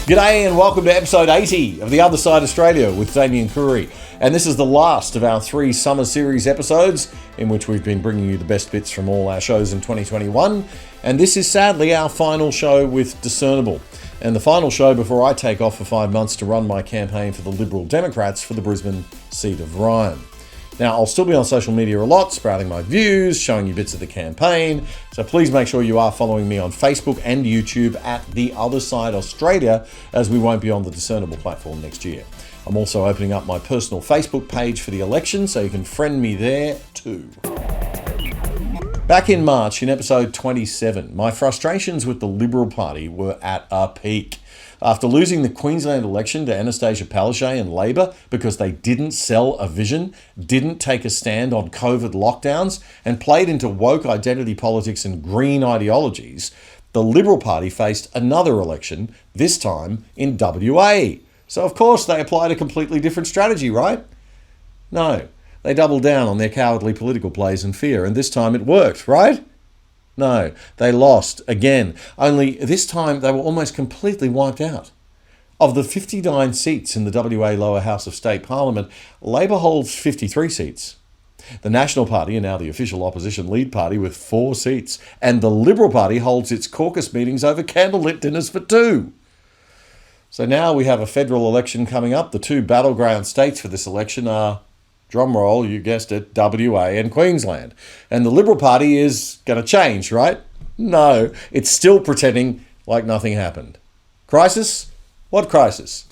G'day and welcome to episode 80 of The Other Side Australia with Damian Coory. And this is the last of our 3 summer series episodes in which we've been bringing you the best bits from all our shows in 2021. And this is sadly our final show with Discernible. And the final show before I take off for 5 months to run my campaign for the Liberal Democrats for the Brisbane seat of Ryan. Now, I'll still be on social media a lot, sprouting my views, showing you bits of the campaign. So please make sure you are following me on Facebook and YouTube at The Other Side Australia, as we won't be on the Discernible platform next year. I'm also opening up my personal Facebook page for the election, so you can friend me there too. Back in March, in episode 27, my frustrations with the Liberal Party were at a peak. After losing the Queensland election to Anastasia Palaszczuk and Labor because they didn't sell a vision, didn't take a stand on COVID lockdowns, and played into woke identity politics and green ideologies, the Liberal Party faced another election, this time in WA. So of course they applied a completely different strategy, right? No, they doubled down on their cowardly political plays and fear, and this time it worked, right? No, they lost again, only this time they were almost completely wiped out. Of the 59 seats in the WA Lower House of State Parliament, Labor holds 53 seats. The National Party are now the official opposition lead party with 4 seats, and the Liberal Party holds its caucus meetings over candlelit dinners for 2. So now we have a federal election coming up. The 2 battleground states for this election are, drumroll, you guessed it, WA and Queensland. And the Liberal Party is going to change, right? No, it's still pretending like nothing happened. Crisis? What crisis?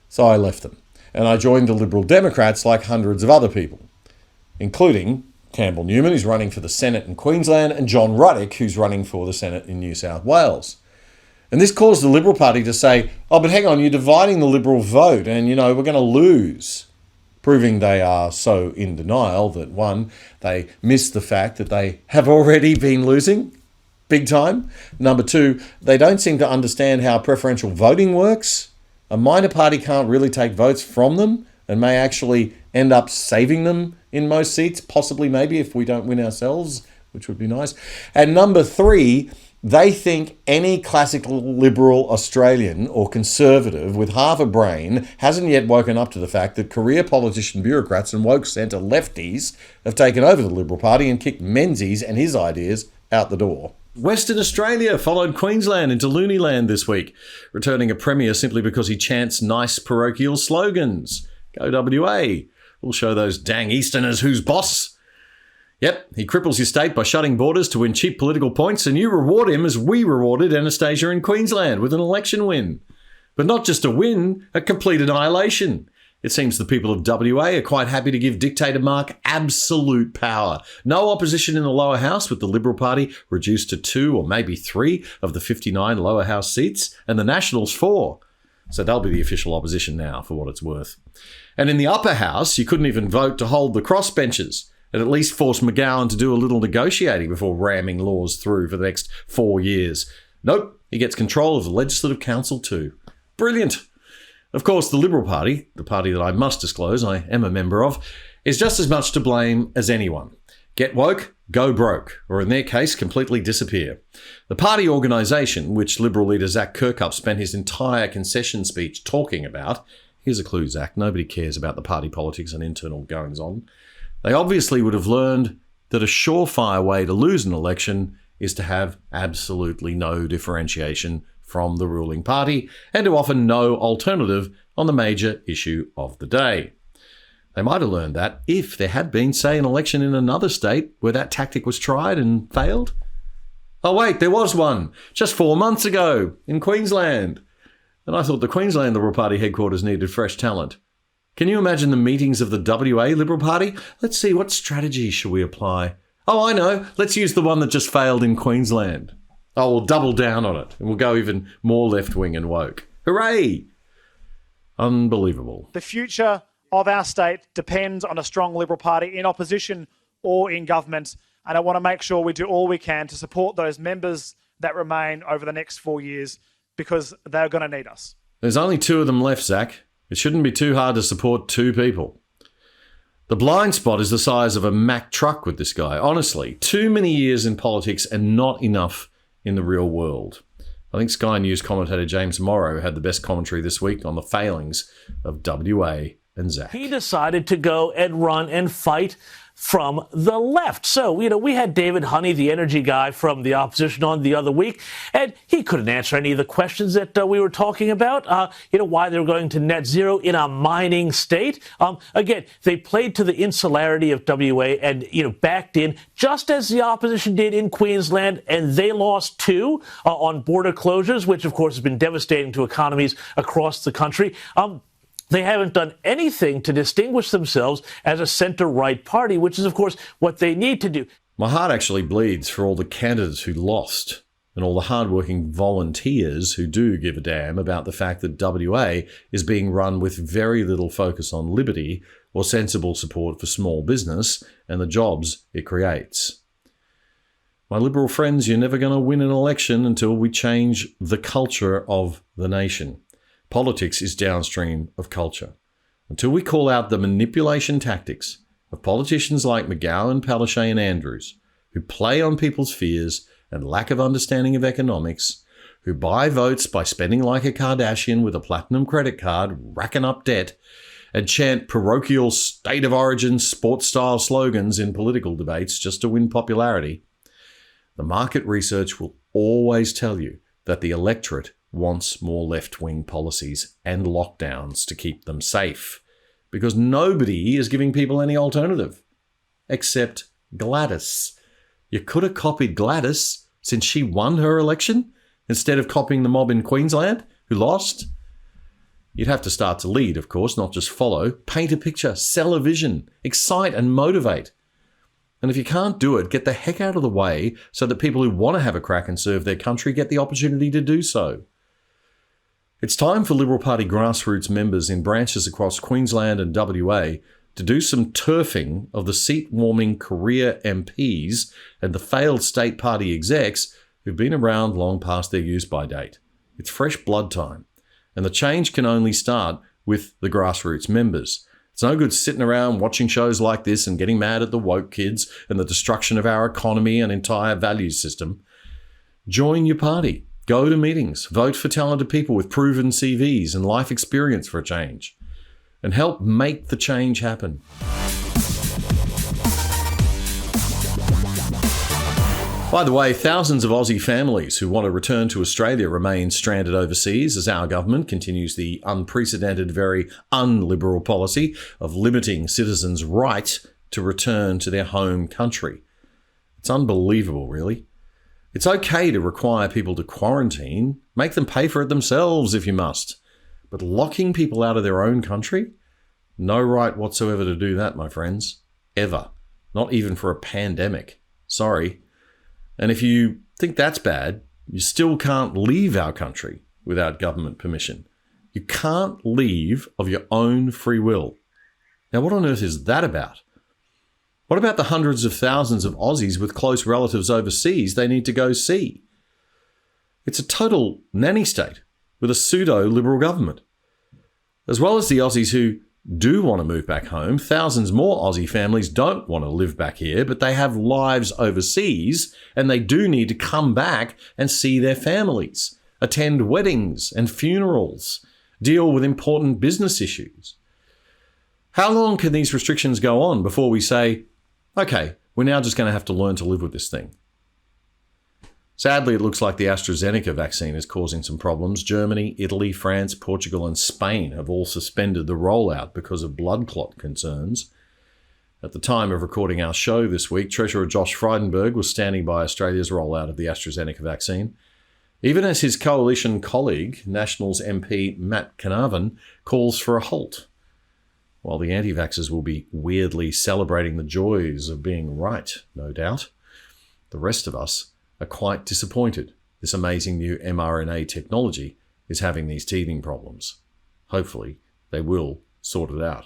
So I left them, and I joined the Liberal Democrats like hundreds of other people, including Campbell Newman, who's running for the Senate in Queensland, and John Ruddick, who's running for the Senate in New South Wales. And this caused the Liberal Party to say, oh, but hang on, you're dividing the Liberal vote, and, we're going to lose. Proving they are so in denial that, 1, they miss the fact that they have already been losing big time. Number 2, they don't seem to understand how preferential voting works. A minor party can't really take votes from them and may actually end up saving them in most seats, possibly maybe if we don't win ourselves, which would be nice. And number 3, they think any classical liberal Australian or conservative with half a brain hasn't yet woken up to the fact that career politician bureaucrats and woke centre lefties have taken over the Liberal Party and kicked Menzies and his ideas out the door. Western Australia followed Queensland into Looneyland this week, returning a premier simply because he chants nice parochial slogans. Go WA. We'll show those dang Easterners who's boss. Yep, he cripples your state by shutting borders to win cheap political points, and you reward him as we rewarded Anastasia in Queensland with an election win. But not just a win, a complete annihilation. It seems the people of WA are quite happy to give dictator Mark absolute power. No opposition in the lower house, with the Liberal Party reduced to 2 or maybe 3 of the 59 lower house seats, and the Nationals 4. So they'll be the official opposition now, for what it's worth. And in the upper house, you couldn't even vote to hold the crossbenchers, and at least force McGowan to do a little negotiating before ramming laws through for the next 4 years. Nope, he gets control of the Legislative Council too. Brilliant. Of course, the Liberal Party, the party that I must disclose I am a member of, is just as much to blame as anyone. Get woke, go broke, or in their case, completely disappear. The party organisation, which Liberal leader Zac Kirkup spent his entire concession speech talking about, here's a clue, Zac, nobody cares about the party politics and internal goings-on. They obviously would have learned that a surefire way to lose an election is to have absolutely no differentiation from the ruling party and to offer no alternative on the major issue of the day. They might have learned that if there had been, say, an election in another state where that tactic was tried and failed. Oh wait, there was one just 4 months ago in Queensland. And I thought the Queensland Liberal Party headquarters needed fresh talent. Can you imagine the meetings of the WA Liberal Party? Let's see, what strategy should we apply? Oh, I know. Let's use the one that just failed in Queensland. Oh, we'll double down on it, and we'll go even more left-wing and woke. Hooray! Unbelievable. The future of our state depends on a strong Liberal Party in opposition or in government, and I want to make sure we do all we can to support those members that remain over the next 4 years, because they're going to need us. There's only 2 of them left, Zac. It shouldn't be too hard to support 2 people. The blind spot is the size of a Mack truck with this guy. Honestly, too many years in politics and not enough in the real world. I think Sky News commentator James Morrow had the best commentary this week on the failings of WA and Zach. He decided to go and run and fight from the left. So, we had David Honey, the energy guy from the opposition, on the other week, and he couldn't answer any of the questions that we were talking about, why they were going to net zero in a mining state. Again, they played to the insularity of WA and, backed in, just as the opposition did in Queensland, and they lost too on border closures, which, of course, has been devastating to economies across the country. They haven't done anything to distinguish themselves as a centre-right party, which is, of course, what they need to do. My heart actually bleeds for all the candidates who lost and all the hard-working volunteers who do give a damn about the fact that WA is being run with very little focus on liberty or sensible support for small business and the jobs it creates. My Liberal friends, you're never going to win an election until we change the culture of the nation. Politics is downstream of culture. Until we call out the manipulation tactics of politicians like McGowan, Palaszczuk and Andrews, who play on people's fears and lack of understanding of economics, who buy votes by spending like a Kardashian with a platinum credit card, racking up debt, and chant parochial state of origin sports-style slogans in political debates just to win popularity, the market research will always tell you that the electorate wants more left-wing policies and lockdowns to keep them safe, because nobody is giving people any alternative, except Gladys. You could have copied Gladys since she won her election instead of copying the mob in Queensland who lost. You'd have to start to lead, of course, not just follow. Paint a picture, sell a vision, excite and motivate. And if you can't do it, get the heck out of the way so that people who want to have a crack and serve their country get the opportunity to do so. It's time for Liberal Party grassroots members in branches across Queensland and WA to do some turfing of the seat-warming career MPs and the failed state party execs who've been around long past their use-by date. It's fresh blood time, and the change can only start with the grassroots members. It's no good sitting around watching shows like this and getting mad at the woke kids and the destruction of our economy and entire value system. Join your party. Go to meetings, vote for talented people with proven CVs and life experience for a change, and help make the change happen. By the way, thousands of Aussie families who want to return to Australia remain stranded overseas as our government continues the unprecedented, very unliberal policy of limiting citizens' right to return to their home country. It's unbelievable, really. It's okay to require people to quarantine, make them pay for it themselves if you must. But locking people out of their own country? No right whatsoever to do that, my friends. Ever. Not even for a pandemic. Sorry. And if you think that's bad, you still can't leave our country without government permission. You can't leave of your own free will. Now, what on earth is that about? What about the hundreds of thousands of Aussies with close relatives overseas they need to go see? It's a total nanny state with a pseudo-liberal government. As well as the Aussies who do want to move back home, thousands more Aussie families don't want to live back here, but they have lives overseas and they do need to come back and see their families, attend weddings and funerals, deal with important business issues. How long can these restrictions go on before we say, okay, we're now just going to have to learn to live with this thing? Sadly, it looks like the Astrazeneca vaccine is causing some problems. Germany, Italy, France, Portugal and Spain have all suspended the rollout because of blood clot concerns. At the time of recording our show this week, Treasurer Josh Frydenberg was standing by Australia's rollout of the Astrazeneca vaccine, even as his coalition colleague, Nationals MP Matt Carnarvon, calls for a halt. While the anti-vaxxers will be weirdly celebrating the joys of being right, no doubt, the rest of us are quite disappointed this amazing new mRNA technology is having these teething problems. Hopefully, they will sort it out.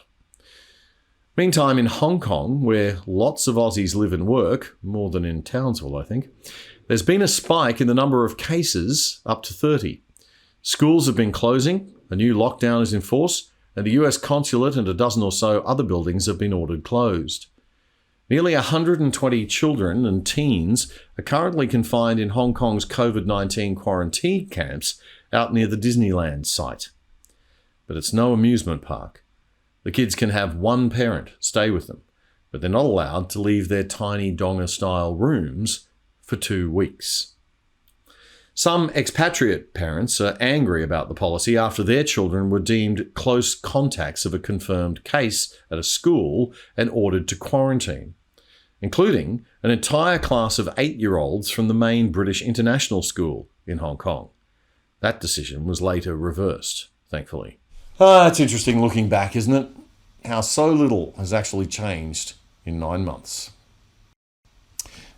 Meantime, in Hong Kong, where lots of Aussies live and work, more than in Townsville, I think, there's been a spike in the number of cases, up to 30. Schools have been closing, a new lockdown is in force, and the US consulate and a dozen or so other buildings have been ordered closed. Nearly 120 children and teens are currently confined in Hong Kong's COVID-19 quarantine camps out near the Disneyland site. But it's no amusement park. The kids can have one parent stay with them, but they're not allowed to leave their tiny donga-style rooms for 2 weeks. Some expatriate parents are angry about the policy after their children were deemed close contacts of a confirmed case at a school and ordered to quarantine, including an entire class of 8-year-olds from the main British international school in Hong Kong. That decision was later reversed, thankfully. It's interesting looking back, isn't it? How so little has actually changed in 9 months.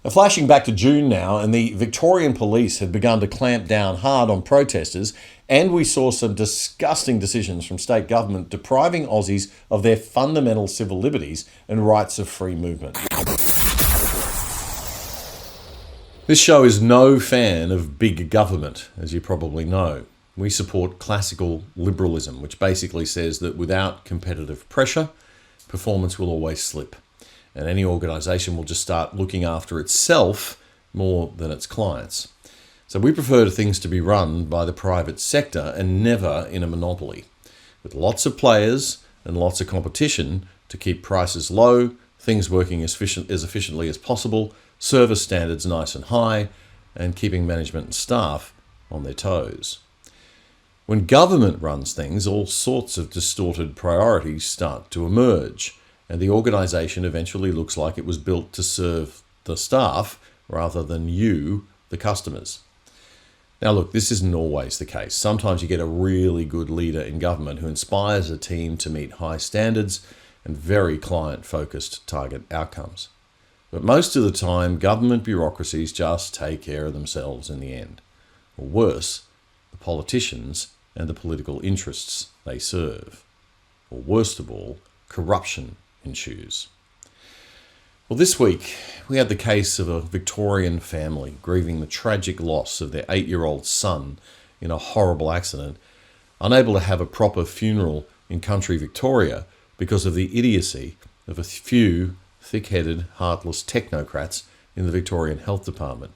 Now, flashing back to June now, and the Victorian police had begun to clamp down hard on protesters, and we saw some disgusting decisions from state government depriving Aussies of their fundamental civil liberties and rights of free movement. This show is no fan of big government, as you probably know. We support classical liberalism, which basically says that without competitive pressure, performance will always slip. And any organisation will just start looking after itself more than its clients. So we prefer things to be run by the private sector and never in a monopoly, with lots of players and lots of competition to keep prices low, things working as efficiently as possible, service standards nice and high, and keeping management and staff on their toes. When government runs things, all sorts of distorted priorities start to emerge, and the organisation eventually looks like it was built to serve the staff rather than you, the customers. Now look, this isn't always the case. Sometimes you get a really good leader in government who inspires a team to meet high standards and very client-focused target outcomes. But most of the time, government bureaucracies just take care of themselves in the end. Or worse, the politicians and the political interests they serve. Or worst of all, corruption ensues. Well, this week we had the case of a Victorian family grieving the tragic loss of their 8-year-old son in a horrible accident, unable to have a proper funeral in country Victoria because of the idiocy of a few thick-headed, heartless technocrats in the Victorian Health Department,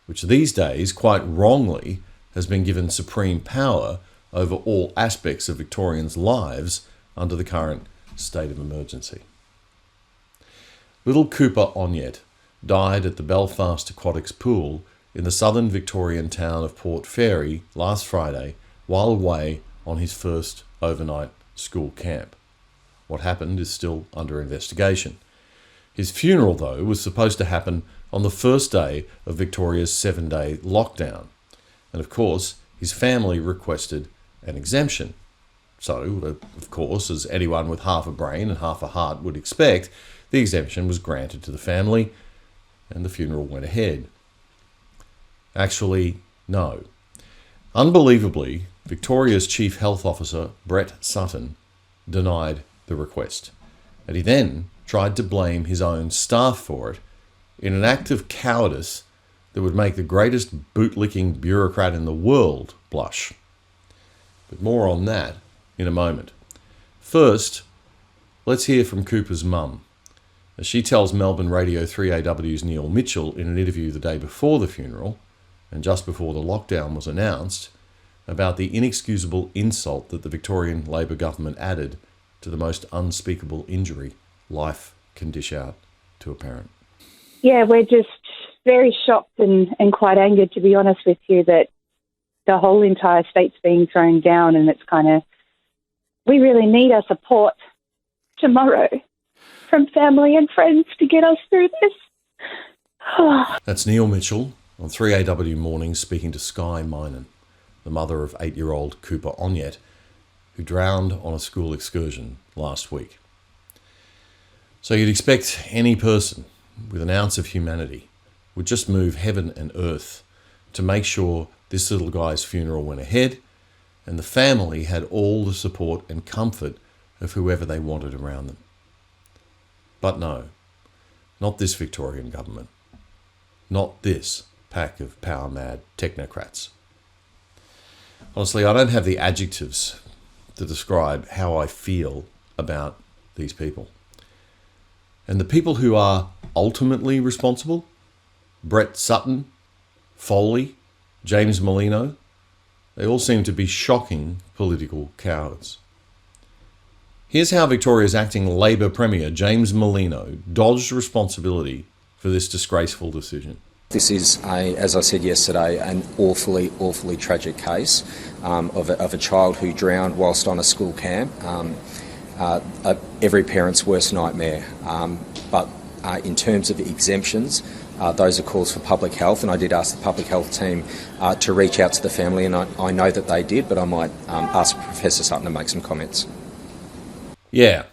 which these days, quite wrongly, has been given supreme power over all aspects of Victorians' lives under the current state of emergency. Little Cooper Onyet died at the Belfast Aquatics Pool in the southern Victorian town of Port Fairy last Friday while away on his first overnight school camp. What happened is still under investigation. His funeral, though, was supposed to happen on the first day of Victoria's 7-day lockdown. And of course, his family requested an exemption. So, of course, as anyone with half a brain and half a heart would expect, the exemption was granted to the family and the funeral went ahead. Actually, no. Unbelievably, Victoria's Chief Health Officer, Brett Sutton, denied the request. And he then tried to blame his own staff for it in an act of cowardice that would make the greatest bootlicking bureaucrat in the world blush. But more on that in a moment. First, let's hear from Cooper's mum, as she tells Melbourne Radio 3AW's Neil Mitchell in an interview the day before the funeral, and just before the lockdown was announced, about the inexcusable insult that the Victorian Labor government added to the most unspeakable injury life can dish out to a parent. Yeah, we're just very shocked and quite angered, to be honest with you, that the whole entire state's being thrown down, and it's kind of, we really need our support tomorrow from family and friends to get us through this. That's Neil Mitchell on 3AW Mornings speaking to Sky Minan, the mother of 8-year-old Cooper Onyet, who drowned on a school excursion last week. So you'd expect any person with an ounce of humanity would just move heaven and earth to make sure this little guy's funeral went ahead and the family had all the support and comfort of whoever they wanted around them. But no, not this Victorian government. Not this pack of power-mad technocrats. Honestly, I don't have the adjectives to describe how I feel about these people. And the people who are ultimately responsible, Brett Sutton, Foley, James Merlino, they all seem to be shocking political cowards. Here's how Victoria's acting Labor Premier, James Merlino, dodged responsibility for this disgraceful decision. This is, as I said yesterday, an awfully, awfully tragic case of a child who drowned whilst on a school camp. Every parent's worst nightmare. But in terms of exemptions, those are calls for public health, and I did ask the public health team to reach out to the family, and I know that they did, but I might ask Professor Sutton to make some comments. Yeah,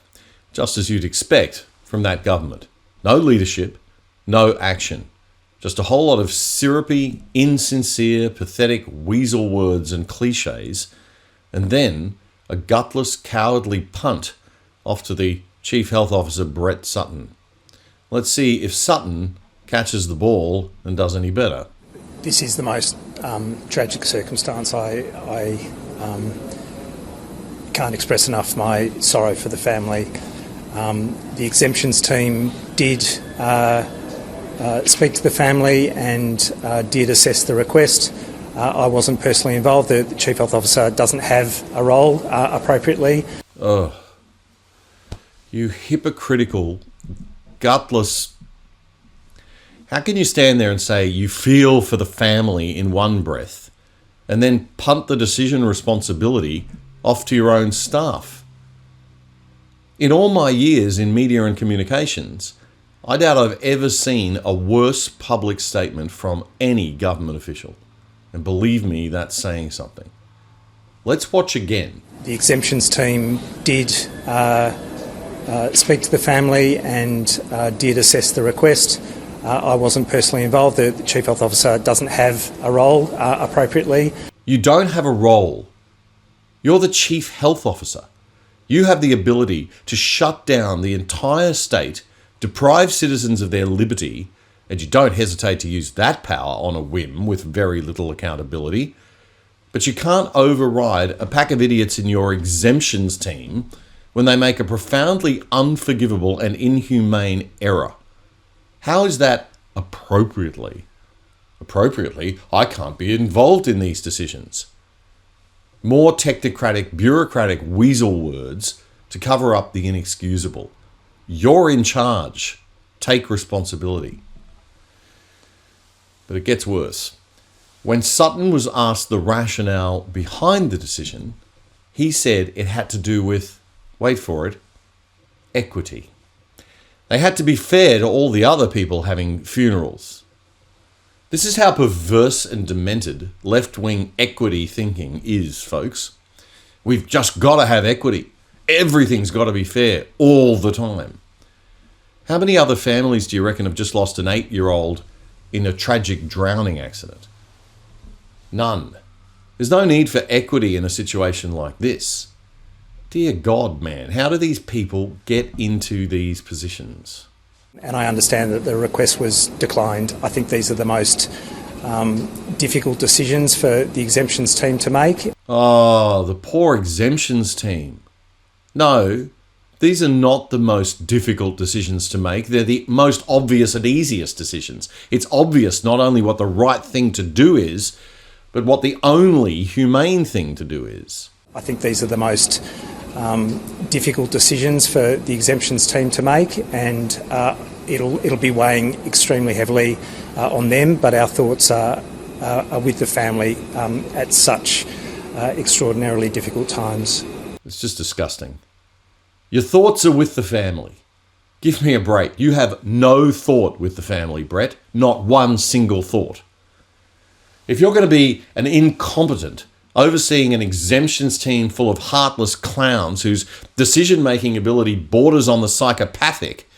just as you'd expect from that government. No leadership, no action. Just a whole lot of syrupy, insincere, pathetic weasel words and cliches, and then a gutless, cowardly punt off to the Chief Health Officer, Brett Sutton. Let's see if Sutton catches the ball and does any better. This is the most tragic circumstance. I can't express enough my sorrow for the family. The exemptions team did speak to the family and did assess the request. I wasn't personally involved. The Chief Health Officer doesn't have a role appropriately. Oh, you hypocritical, gutless... How can you stand there and say you feel for the family in one breath and then punt the decision responsibility off to your own staff? In all my years in media and communications, I doubt I've ever seen a worse public statement from any government official. And believe me, that's saying something. Let's watch again. The exemptions team did speak to the family and did assess the request. I wasn't personally involved. The Chief Health Officer doesn't have a role appropriately. You don't have a role. You're the Chief Health Officer. You have the ability to shut down the entire state, deprive citizens of their liberty, and you don't hesitate to use that power on a whim with very little accountability. But you can't override a pack of idiots in your exemptions team when they make a profoundly unforgivable and inhumane error. How is that appropriately? Appropriately, I can't be involved in these decisions. More technocratic, bureaucratic weasel words to cover up the inexcusable. You're in charge. Take responsibility. But it gets worse. When Sutton was asked the rationale behind the decision, he said it had to do with, wait for it, equity. They had to be fair to all the other people having funerals. This is how perverse and demented left-wing equity thinking is, folks. We've just got to have equity. Everything's got to be fair all the time. How many other families do you reckon have just lost an 8-year-old in a tragic drowning accident? None. There's no need for equity in a situation like this. Dear God, man, how do these people get into these positions? And I understand that the request was declined. I think these are the most difficult decisions for the exemptions team to make. Oh, the poor exemptions team. No, these are not the most difficult decisions to make. They're the most obvious and easiest decisions. It's obvious not only what the right thing to do is, but what the only humane thing to do is. I think these are the most difficult decisions for the exemptions team to make, and it'll be weighing extremely heavily on them, but our thoughts are with the family at such extraordinarily difficult times. It's just disgusting. Your thoughts are with the family. Give me a break. You have no thought with the family, Brett. Not one single thought. If you're going to be an incompetent, overseeing an exemptions team full of heartless clowns whose decision-making ability borders on the psychopathic,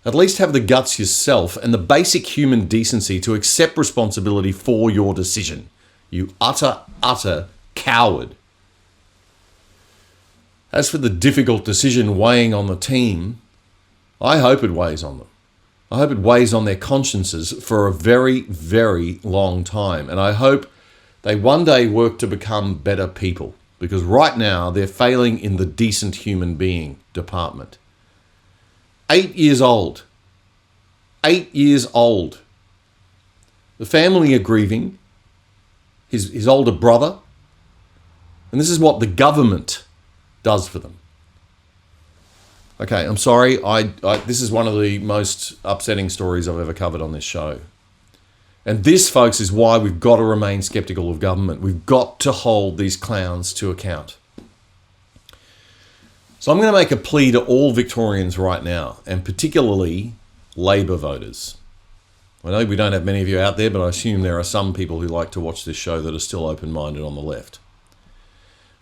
at least have the guts yourself and the basic human decency to accept responsibility for your decision. You utter coward. As for the difficult decision weighing on the team, I hope it weighs on them. I hope it weighs on their consciences for a very, very long time. And I hope they one day work to become better people, because right now they're failing in the decent human being department. 8 years old. 8 years old. The family are grieving. His older brother. And this is what the government does for them. Okay, I'm sorry. This is one of the most upsetting stories I've ever covered on this show. And this, folks, is why we've got to remain sceptical of government. We've got to hold these clowns to account. So I'm going to make a plea to all Victorians right now, and particularly Labor voters. I know we don't have many of you out there, but I assume there are some people who like to watch this show that are still open-minded on the left.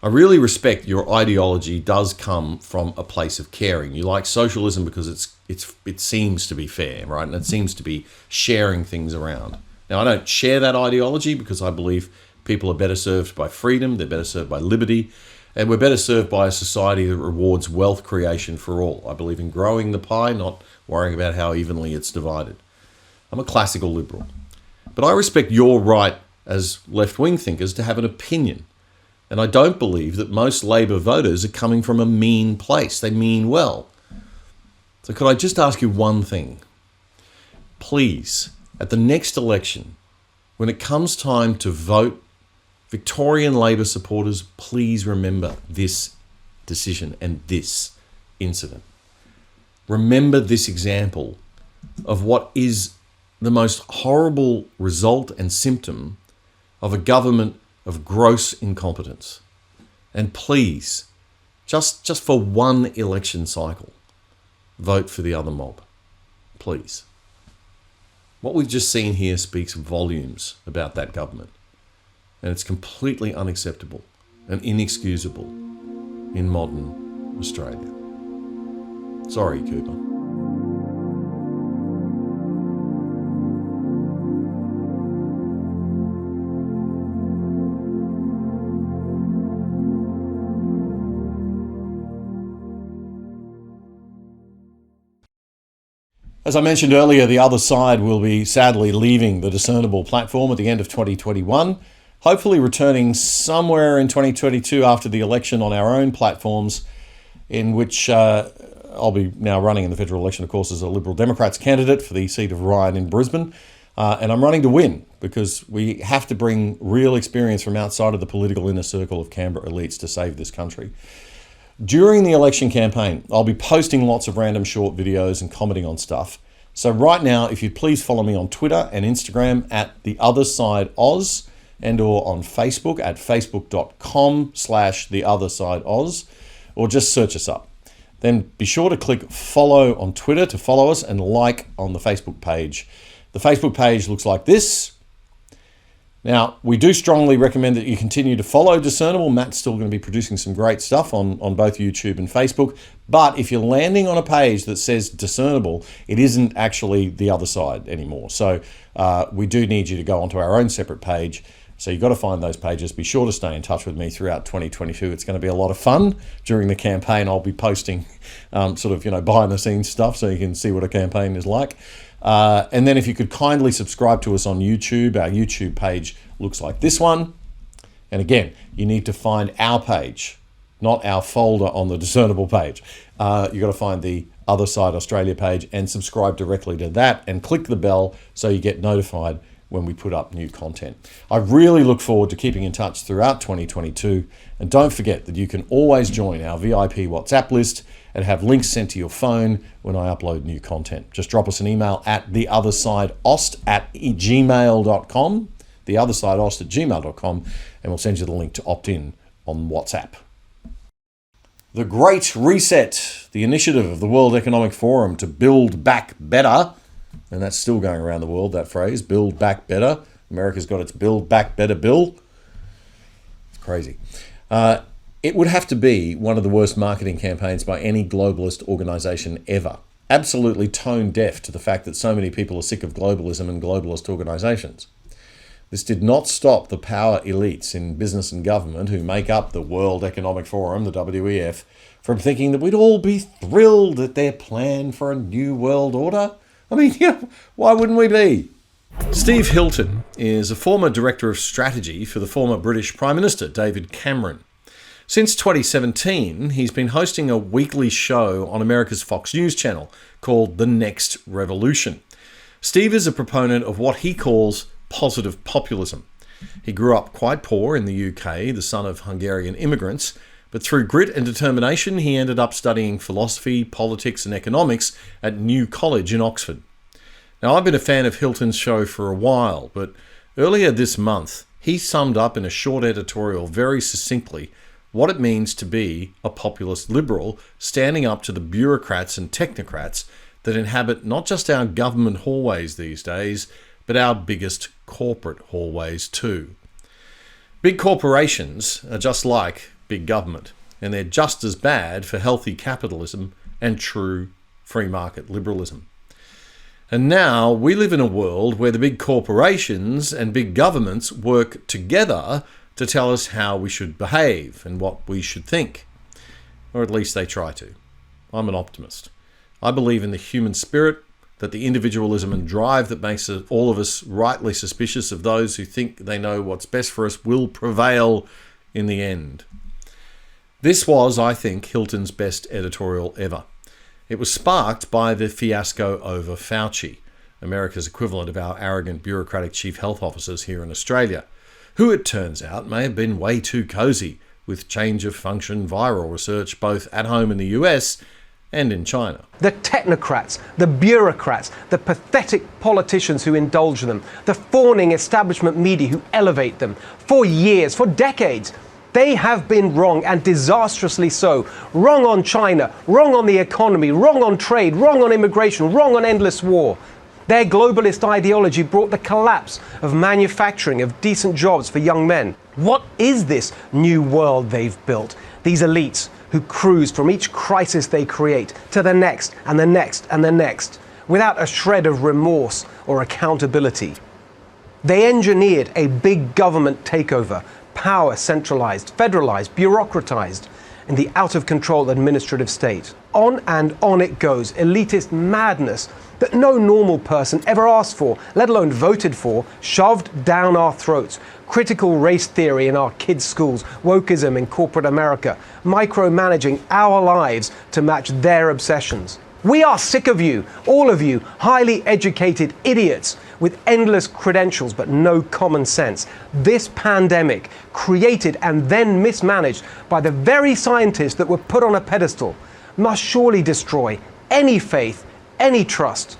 I really respect your ideology does come from a place of caring. You like socialism because it seems to be fair, right? And it seems to be sharing things around. Now, I don't share that ideology because I believe people are better served by freedom, they're better served by liberty, and we're better served by a society that rewards wealth creation for all. I believe in growing the pie, not worrying about how evenly it's divided. I'm a classical liberal. But I respect your right as left-wing thinkers to have an opinion. And I don't believe that most Labor voters are coming from a mean place. They mean well. So could I just ask you one thing? Please, at the next election, when it comes time to vote, Victorian Labor supporters, please remember this decision and this incident. Remember this example of what is the most horrible result and symptom of a government of gross incompetence. And please, just for one election cycle, vote for the other mob. Please. What we've just seen here speaks volumes about that government. And it's completely unacceptable and inexcusable in modern Australia. Sorry, Cooper. As I mentioned earlier, the other side will be sadly leaving the Discernible platform at the end of 2021, hopefully returning somewhere in 2022 after the election on our own platforms, in which I'll be now running in the federal election, of course, as a Liberal Democrats candidate for the seat of Ryan in Brisbane. And I'm running to win because we have to bring real experience from outside of the political inner circle of Canberra elites to save this country. During the election campaign, I'll be posting lots of random short videos and commenting on stuff. So right now, if you'd please follow me on Twitter and Instagram at The Other Side Oz, and or on Facebook at facebook.com/The Other Side Oz, or just search us up. Then be sure to click follow on Twitter to follow us and like on the Facebook page. The Facebook page looks like this. Now, we do strongly recommend that you continue to follow Discernible. Matt's still going to be producing some great stuff on both YouTube and Facebook. But if you're landing on a page that says Discernible, it isn't actually The Other Side anymore. So we do need you to go onto our own separate page. So you've got to find those pages. Be sure to stay in touch with me throughout 2022. It's going to be a lot of fun. During the campaign, I'll be posting behind the scenes stuff so you can see what a campaign is like. And then if you could kindly subscribe to us on YouTube, our YouTube page looks like this one. And again, you need to find our page, not our folder on the Discernible page. You've got to find the Other Side Australia page and subscribe directly to that and click the bell so you get notified when we put up new content. I really look forward to keeping in touch throughout 2022. And don't forget that you can always join our VIP WhatsApp list and have links sent to your phone when I upload new content. Just drop us an email at theothersideost@gmail.com, theothersideost@gmail.com, and we'll send you the link to opt in on WhatsApp. The Great Reset, the initiative of the World Economic Forum to build back better, and that's still going around the world, that phrase, build back better. America's got its build back better bill. It's crazy. It would have to be one of the worst marketing campaigns by any globalist organization ever. Absolutely tone deaf to the fact that so many people are sick of globalism and globalist organizations. This did not stop the power elites in business and government who make up the World Economic Forum, the WEF, from thinking that we'd all be thrilled at their plan for a new world order. I mean, why wouldn't we be? Steve Hilton is a former director of strategy for the former British Prime Minister, David Cameron. Since 2017, he's been hosting a weekly show on America's Fox News channel called The Next Revolution. Steve is a proponent of what he calls positive populism. He grew up quite poor in the UK, the son of Hungarian immigrants, but through grit and determination, he ended up studying philosophy, politics and economics at New College in Oxford. Now, I've been a fan of Hilton's show for a while, but earlier this month, he summed up in a short editorial very succinctly what it means to be a populist liberal standing up to the bureaucrats and technocrats that inhabit not just our government hallways these days, but our biggest corporate hallways too. Big corporations are just like big government, and they're just as bad for healthy capitalism and true free market liberalism. And now we live in a world where the big corporations and big governments work together to tell us how we should behave and what we should think. Or at least they try to. I'm an optimist. I believe in the human spirit, that the individualism and drive that makes all of us rightly suspicious of those who think they know what's best for us will prevail in the end. This was, I think, Hilton's best editorial ever. It was sparked by the fiasco over Fauci, America's equivalent of our arrogant bureaucratic chief health officers here in Australia, who it turns out may have been way too cosy with change of function viral research both at home in the US and in China. The technocrats, the bureaucrats, the pathetic politicians who indulge them, the fawning establishment media who elevate them, for years, for decades, they have been wrong, and disastrously so. Wrong on China, wrong on the economy, wrong on trade, wrong on immigration, wrong on endless war. Their globalist ideology brought the collapse of manufacturing, of decent jobs for young men. What is this new world they've built? These elites who cruise from each crisis they create to the next and the next and the next, without a shred of remorse or accountability. They engineered a big government takeover, power centralized, federalized, bureaucratized, in the out-of-control administrative state. On and on it goes, elitist madness that no normal person ever asked for, let alone voted for, shoved down our throats. Critical race theory in our kids' schools, wokeism in corporate America, micromanaging our lives to match their obsessions. We are sick of you, all of you, highly educated idiots with endless credentials but no common sense. This pandemic, created and then mismanaged by the very scientists that were put on a pedestal, must surely destroy any faith, any trust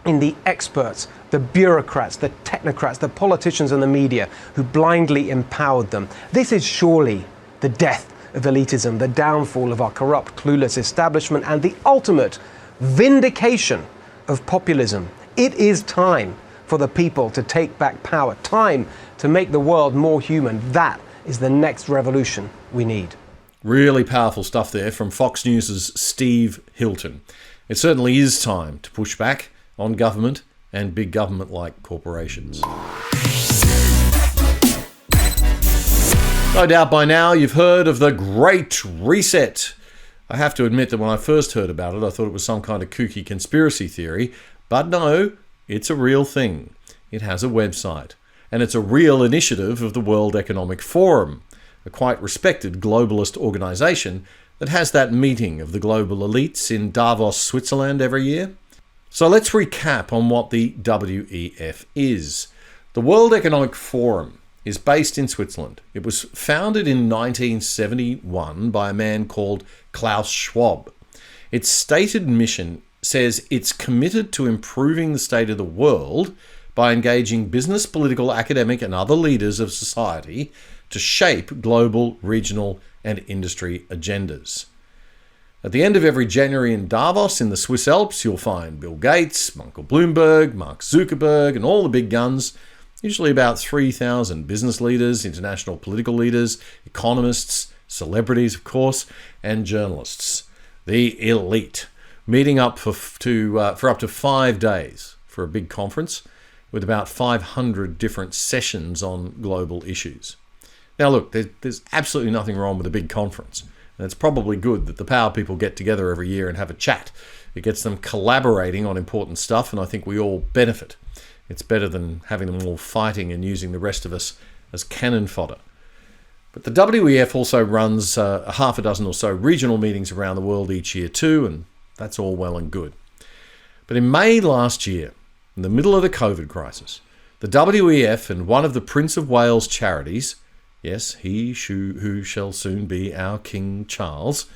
in the experts, the bureaucrats, the technocrats, the politicians and the media who blindly empowered them. This is surely the death of elitism, the downfall of our corrupt, clueless establishment, and the ultimate vindication of populism. It is time for the people to take back power, time to make the world more human. That is the next revolution we need. Really powerful stuff there from Fox News' Steve Hilton. It certainly is time to push back on government and big government-like corporations. No doubt by now you've heard of the Great Reset. I have to admit that when I first heard about it, I thought it was some kind of kooky conspiracy theory, but no, it's a real thing. It has a website, and it's a real initiative of the World Economic Forum, a quite respected globalist organisation that has that meeting of the global elites in Davos, Switzerland every year. So let's recap on what the WEF is. The World Economic Forum is based in Switzerland. It was founded in 1971 by a man called Klaus Schwab. Its stated mission says it's committed to improving the state of the world by engaging business, political, academic and other leaders of society to shape global, regional and industry agendas. At the end of every January in Davos in the Swiss Alps, you'll find Bill Gates, Michael Bloomberg, Mark Zuckerberg and all the big guns, usually about 3,000 business leaders, international political leaders, economists, celebrities, of course, and journalists. The elite, meeting up for up to 5 days for a big conference with about 500 different sessions on global issues. Now look, there's absolutely nothing wrong with a big conference. And it's probably good that the power people get together every year and have a chat. It gets them collaborating on important stuff, and I think we all benefit. It's better than having them all fighting and using the rest of us as cannon fodder. But the WEF also runs a half a dozen or so regional meetings around the world each year too, and that's all well and good. But in May last year, in the middle of the COVID crisis, the WEF and one of the Prince of Wales charities, yes, he who shall soon be our King Charles,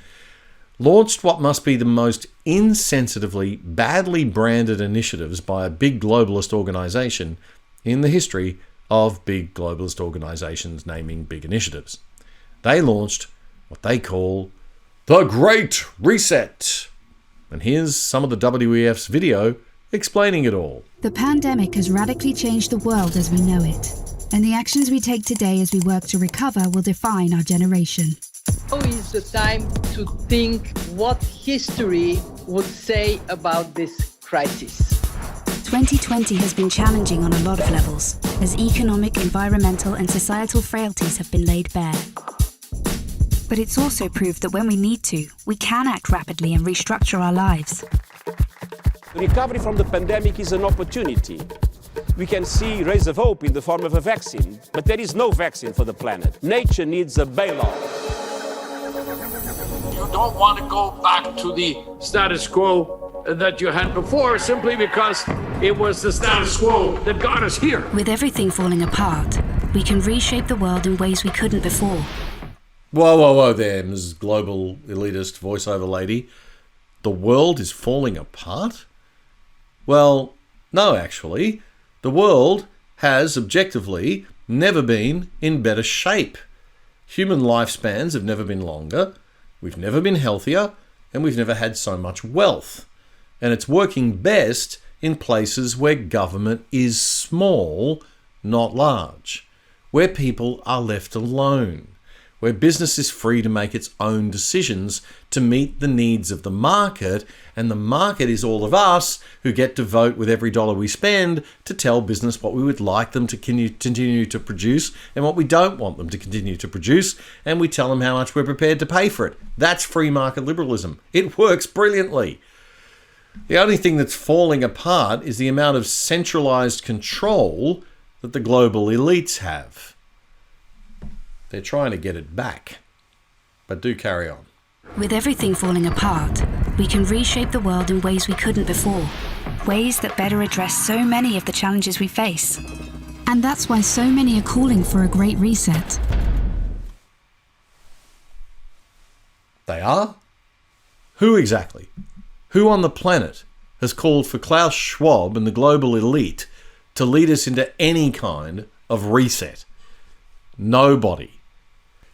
launched what must be the most insensitively, badly branded initiatives by a big globalist organisation in the history of big globalist organisations naming big initiatives. They launched what they call the Great Reset. And here's some of the WEF's video explaining it all. The pandemic has radically changed the world as we know it, and the actions we take today as we work to recover will define our generation. Now is the time to think what history would say about this crisis. 2020 has been challenging on a lot of levels, as economic, environmental and societal frailties have been laid bare. But it's also proved that when we need to, we can act rapidly and restructure our lives. The recovery from the pandemic is an opportunity. We can see rays of hope in the form of a vaccine, but there is no vaccine for the planet. Nature needs a bailout. You don't want to go back to the status quo that you had before simply because it was the status quo that got us here. With everything falling apart, we can reshape the world in ways we couldn't before. Whoa there, Ms. Global Elitist voiceover lady. The world is falling apart? Well, no, actually. The world has, objectively, never been in better shape. Human lifespans have never been longer, we've never been healthier, and we've never had so much wealth. And it's working best in places where government is small, not large, where people are left alone, where business is free to make its own decisions to meet the needs of the market, and the market is all of us who get to vote with every dollar we spend to tell business what we would like them to continue to produce and what we don't want them to continue to produce, and we tell them how much we're prepared to pay for it. That's free market liberalism. It works brilliantly. The only thing that's falling apart is the amount of centralized control that the global elites have. They're trying to get it back. But do carry on. With everything falling apart, we can reshape the world in ways we couldn't before. Ways that better address so many of the challenges we face. And that's why so many are calling for a great reset. They are? Who exactly? Who on the planet has called for Klaus Schwab and the global elite to lead us into any kind of reset? Nobody.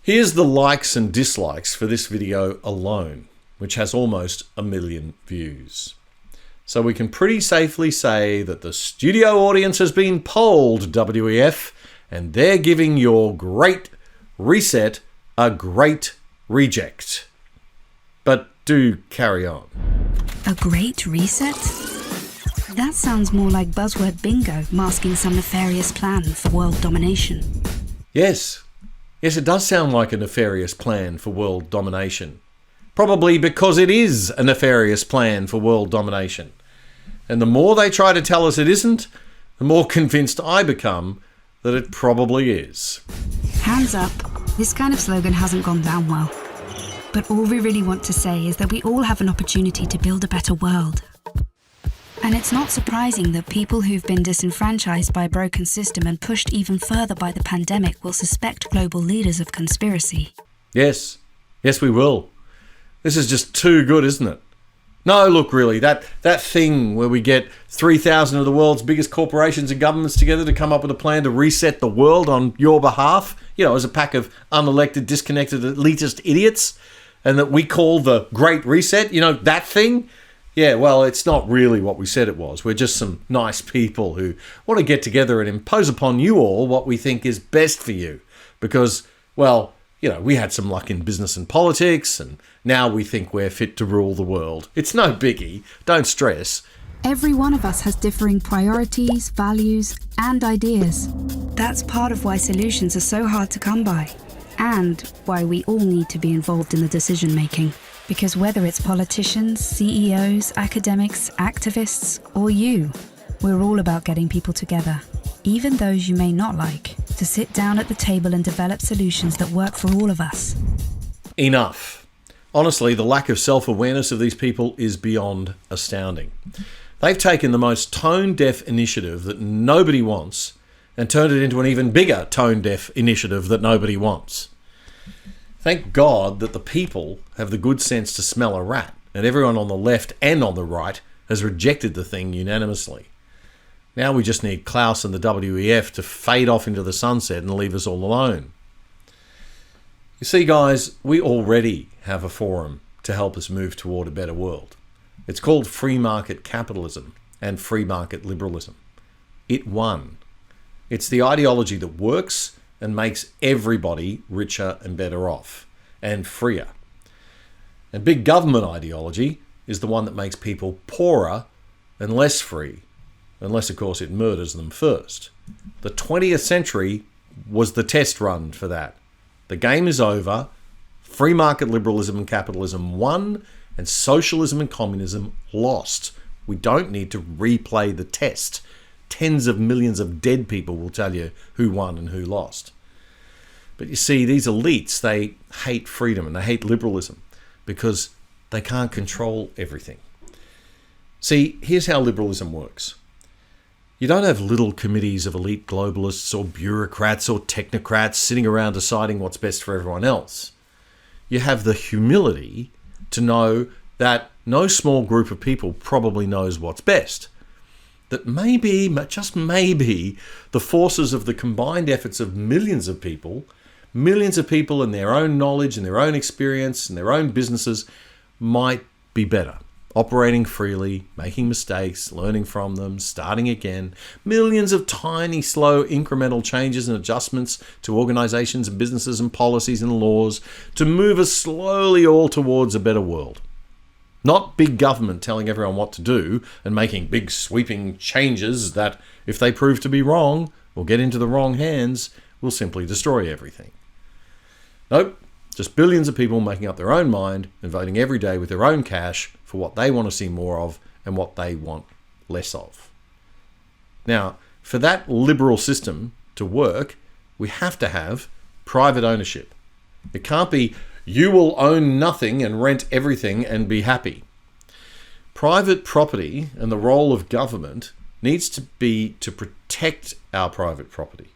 Here's the likes and dislikes for this video alone, which has almost 1 million views. So we can pretty safely say that the studio audience has been polled, WEF, and they're giving your great reset a great reject. But do carry on. A great reset? That sounds more like buzzword bingo masking some nefarious plan for world domination. Yes, it does sound like a nefarious plan for world domination. Probably because it is a nefarious plan for world domination. And the more they try to tell us it isn't, the more convinced I become that it probably is. Hands up, this kind of slogan hasn't gone down well. But all we really want to say is that we all have an opportunity to build a better world. And it's not surprising that people who've been disenfranchised by a broken system and pushed even further by the pandemic will suspect global leaders of conspiracy. Yes, we will. This is just too good, isn't it? No, look, really, that thing where we get 3,000 of the world's biggest corporations and governments together to come up with a plan to reset the world on your behalf, as a pack of unelected, disconnected, elitist idiots, and that we call the Great Reset, that thing? Yeah, well, it's not really what we said it was. We're just some nice people who want to get together and impose upon you all what we think is best for you. Because, we had some luck in business and politics, and now we think we're fit to rule the world. It's no biggie. Don't stress. Every one of us has differing priorities, values, and ideas. That's part of why solutions are so hard to come by, and why we all need to be involved in the decision-making. Because whether it's politicians, CEOs, academics, activists, or you, we're all about getting people together, even those you may not like, to sit down at the table and develop solutions that work for all of us. Enough. Honestly, the lack of self-awareness of these people is beyond astounding. They've taken the most tone-deaf initiative that nobody wants and turned it into an even bigger tone-deaf initiative that nobody wants. Thank God that the people have the good sense to smell a rat, and everyone on the left and on the right has rejected the thing unanimously. Now we just need Klaus and the WEF to fade off into the sunset and leave us all alone. You see, guys, we already have a forum to help us move toward a better world. It's called free market capitalism and free market liberalism. It won. It's the ideology that works and makes everybody richer and better off and freer. And big government ideology is the one that makes people poorer and less free, unless, of course, it murders them first. The 20th century was the test run for that. The game is over. Free market liberalism and capitalism won, and socialism and communism lost. We don't need to replay the test. Tens of millions of dead people will tell you who won and who lost. But you see, these elites, they hate freedom and they hate liberalism because they can't control everything. See, here's how liberalism works. You don't have little committees of elite globalists or bureaucrats or technocrats sitting around deciding what's best for everyone else. You have the humility to know that no small group of people probably knows what's best. That maybe, just maybe, the forces of the combined efforts of millions of people in their own knowledge and their own experience and their own businesses might be better. Operating freely, making mistakes, learning from them, starting again. Millions of tiny, slow, incremental changes and adjustments to organizations and businesses and policies and laws to move us slowly all towards a better world. Not big government telling everyone what to do and making big sweeping changes that, if they prove to be wrong or get into the wrong hands, will simply destroy everything. Nope. Just billions of people making up their own mind and voting every day with their own cash for what they want to see more of and what they want less of. Now, for that liberal system to work, we have to have private ownership. It can't be, you will own nothing and rent everything and be happy. Private property and the role of government needs to be to protect our private property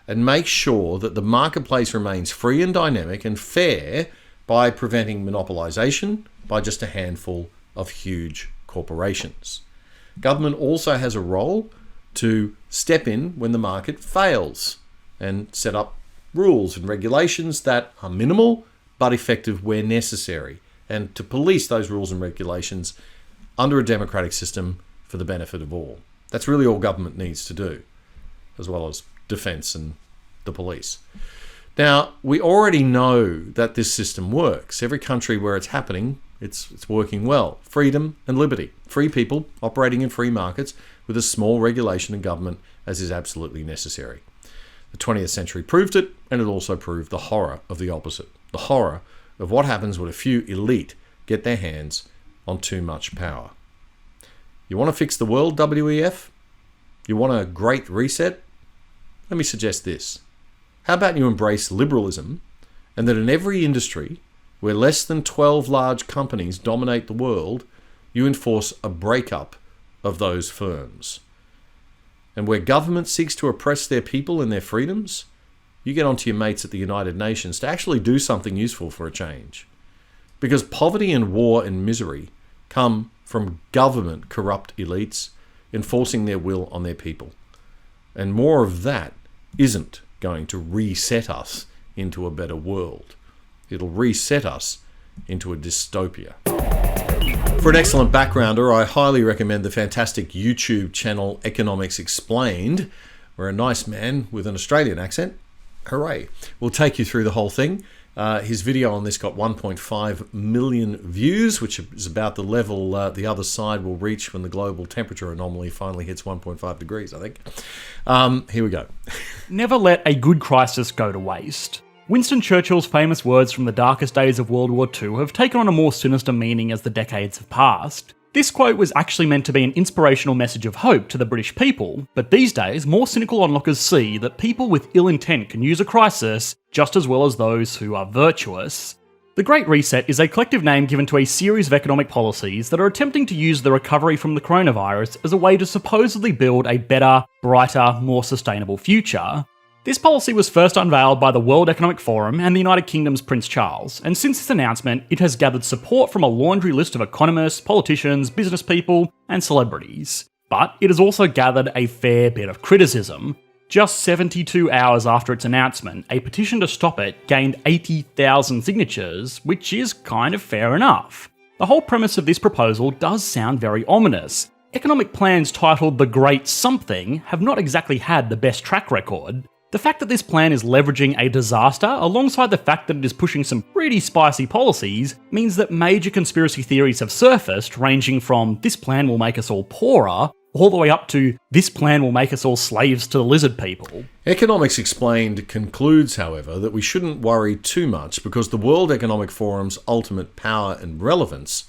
and make sure that the marketplace remains free and dynamic and fair by preventing monopolization by just a handful of huge corporations. Government also has a role to step in when the market fails and set up rules and regulations that are minimal but effective where necessary, and to police those rules and regulations under a democratic system for the benefit of all. That's really all government needs to do, as well as defense and the police. Now, we already know that this system works. Every country where it's happening, it's working well. Freedom and liberty. Free people operating in free markets with as small regulation and government as is absolutely necessary. The 20th century proved it, and it also proved the horror of the opposite. The horror of what happens when a few elite get their hands on too much power. You want to fix the world, WEF? You want a great reset? Let me suggest this. How about you embrace liberalism, and that in every industry where less than 12 large companies dominate the world, you enforce a breakup of those firms. And where government seeks to oppress their people and their freedoms, you get onto your mates at the United Nations to actually do something useful for a change. Because poverty and war and misery come from government corrupt elites enforcing their will on their people. And more of that isn't going to reset us into a better world. It'll reset us into a dystopia. For an excellent backgrounder, I highly recommend the fantastic YouTube channel Economics Explained, where a nice man with an Australian accent, hooray, will take you through the whole thing. His video on this got 1.5 million views, which is about the level the other side will reach when the global temperature anomaly finally hits 1.5 degrees, I think. Here we go. Never let a good crisis go to waste. Winston Churchill's famous words from the darkest days of World War II have taken on a more sinister meaning as the decades have passed. This quote was actually meant to be an inspirational message of hope to the British people, but these days, more cynical onlookers see that people with ill intent can use a crisis just as well as those who are virtuous. The Great Reset is a collective name given to a series of economic policies that are attempting to use the recovery from the coronavirus as a way to supposedly build a better, brighter, more sustainable future. This policy was first unveiled by the World Economic Forum and the United Kingdom's Prince Charles, and since its announcement, it has gathered support from a laundry list of economists, politicians, business people, and celebrities. But it has also gathered a fair bit of criticism. Just 72 hours after its announcement, a petition to stop it gained 80,000 signatures, which is kind of fair enough. The whole premise of this proposal does sound very ominous. Economic plans titled The Great Something have not exactly had the best track record. The fact that this plan is leveraging a disaster alongside the fact that it is pushing some pretty spicy policies means that major conspiracy theories have surfaced, ranging from this plan will make us all poorer, all the way up to this plan will make us all slaves to the lizard people. Economics Explained concludes, however, that we shouldn't worry too much because the World Economic Forum's ultimate power and relevance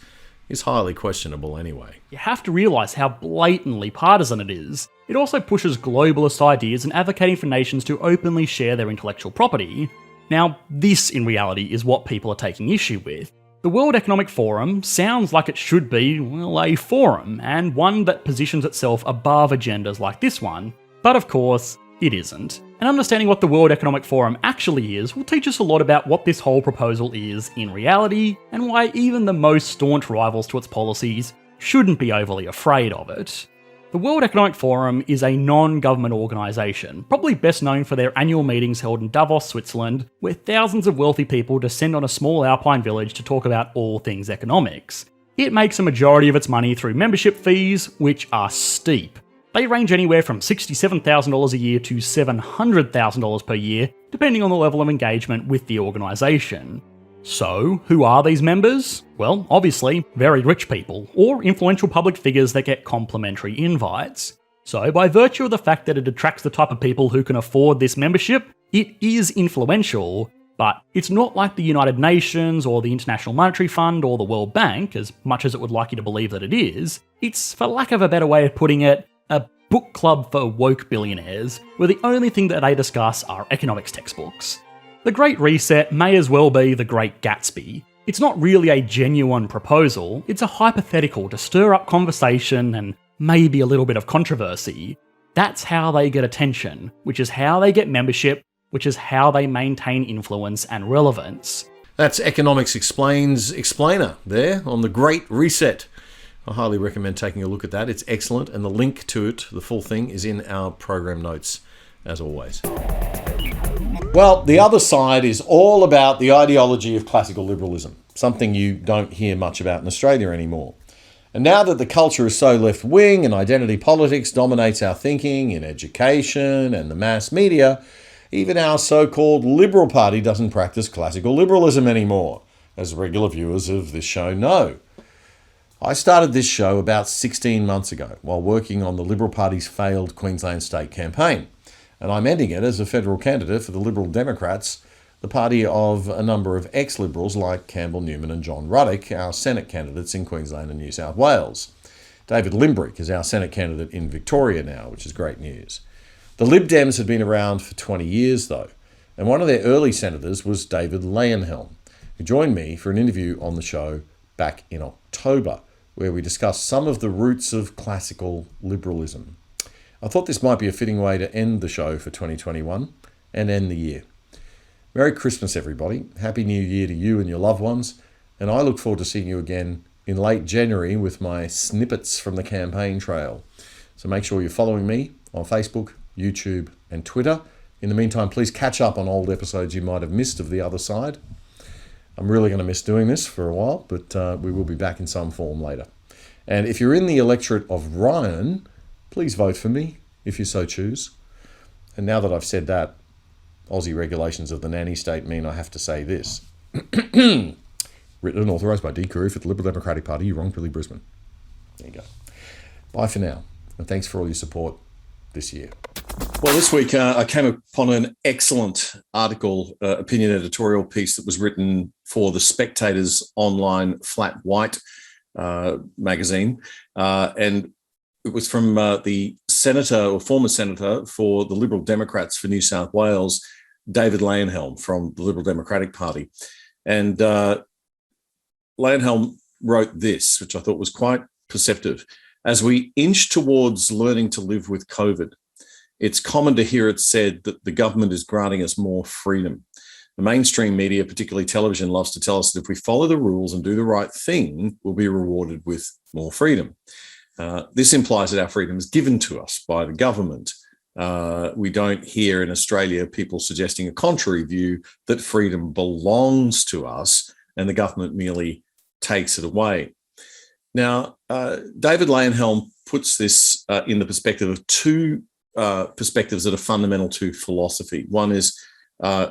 is highly questionable anyway. You have to realise how blatantly partisan it is. It also pushes globalist ideas and advocating for nations to openly share their intellectual property. Now, this in reality is what people are taking issue with. The World Economic Forum sounds like it should be, well, a forum, and one that positions itself above agendas like this one. But of course, it isn't. And understanding what the World Economic Forum actually is will teach us a lot about what this whole proposal is in reality, and why even the most staunch rivals to its policies shouldn't be overly afraid of it. The World Economic Forum is a non-government organisation, probably best known for their annual meetings held in Davos, Switzerland, where thousands of wealthy people descend on a small alpine village to talk about all things economics. It makes a majority of its money through membership fees, which are steep. They range anywhere from $67,000 a year to $700,000 per year, depending on the level of engagement with the organisation. So, who are these members? Well, obviously, very rich people, or influential public figures that get complimentary invites. So, by virtue of the fact that it attracts the type of people who can afford this membership, it is influential, but it's not like the United Nations or the International Monetary Fund or the World Bank, as much as it would like you to believe that it is. It's, for lack of a better way of putting it, a book club for woke billionaires, where the only thing that they discuss are economics textbooks. The Great Reset may as well be the Great Gatsby. It's not really a genuine proposal, it's a hypothetical to stir up conversation and maybe a little bit of controversy. That's how they get attention, which is how they get membership, which is how they maintain influence and relevance. That's Economics Explain's explainer there on The Great Reset. I highly recommend taking a look at that. It's excellent, and the link to it, the full thing, is in our program notes, as always. Well, the other side is all about the ideology of classical liberalism, something you don't hear much about in Australia anymore. And now that the culture is so left-wing and identity politics dominates our thinking in education and the mass media, even our so-called Liberal Party doesn't practice classical liberalism anymore, as regular viewers of this show know. I started this show about 16 months ago while working on the Liberal Party's failed Queensland state campaign. And I'm ending it as a federal candidate for the Liberal Democrats, the party of a number of ex-Liberals like Campbell Newman and John Ruddock, our Senate candidates in Queensland and New South Wales. David Limbrick is our Senate candidate in Victoria now, which is great news. The Lib Dems had been around for 20 years, though, and one of their early senators was David Leyonhjelm, who joined me for an interview on the show back in October, where we discussed some of the roots of classical liberalism. I thought this might be a fitting way to end the show for 2021 and end the year. Merry Christmas, everybody. Happy New Year to you and your loved ones. And I look forward to seeing you again in late January with my snippets from the campaign trail. So make sure you're following me on Facebook, YouTube, and Twitter. In the meantime, please catch up on old episodes you might have missed of The Other Side. I'm really going to miss doing this for a while, but we will be back in some form later. And if you're in the electorate of Ryan, please vote for me, if you so choose. And now that I've said that, Aussie regulations of the nanny state mean I have to say this. Written and authorised by D. Coory for the Liberal Democratic Party, Wrongbilly, Brisbane. There you go. Bye for now, and thanks for all your support this year. Well, this week I came upon an excellent article, opinion editorial piece that was written for the Spectator's online Flat White magazine, and it was from the senator or former senator for the Liberal Democrats for New South Wales, David Leyonhjelm from the Liberal Democratic Party. And Landhelm wrote this, which I thought was quite perceptive. As we inch towards learning to live with COVID, it's common to hear it said that the government is granting us more freedom. The mainstream media, particularly television, loves to tell us that if we follow the rules and do the right thing, we'll be rewarded with more freedom. This implies that our freedom is given to us by the government. We don't hear in Australia people suggesting a contrary view that freedom belongs to us and the government merely takes it away. Now, David Landhelm puts this in the perspective of two perspectives that are fundamental to philosophy. One is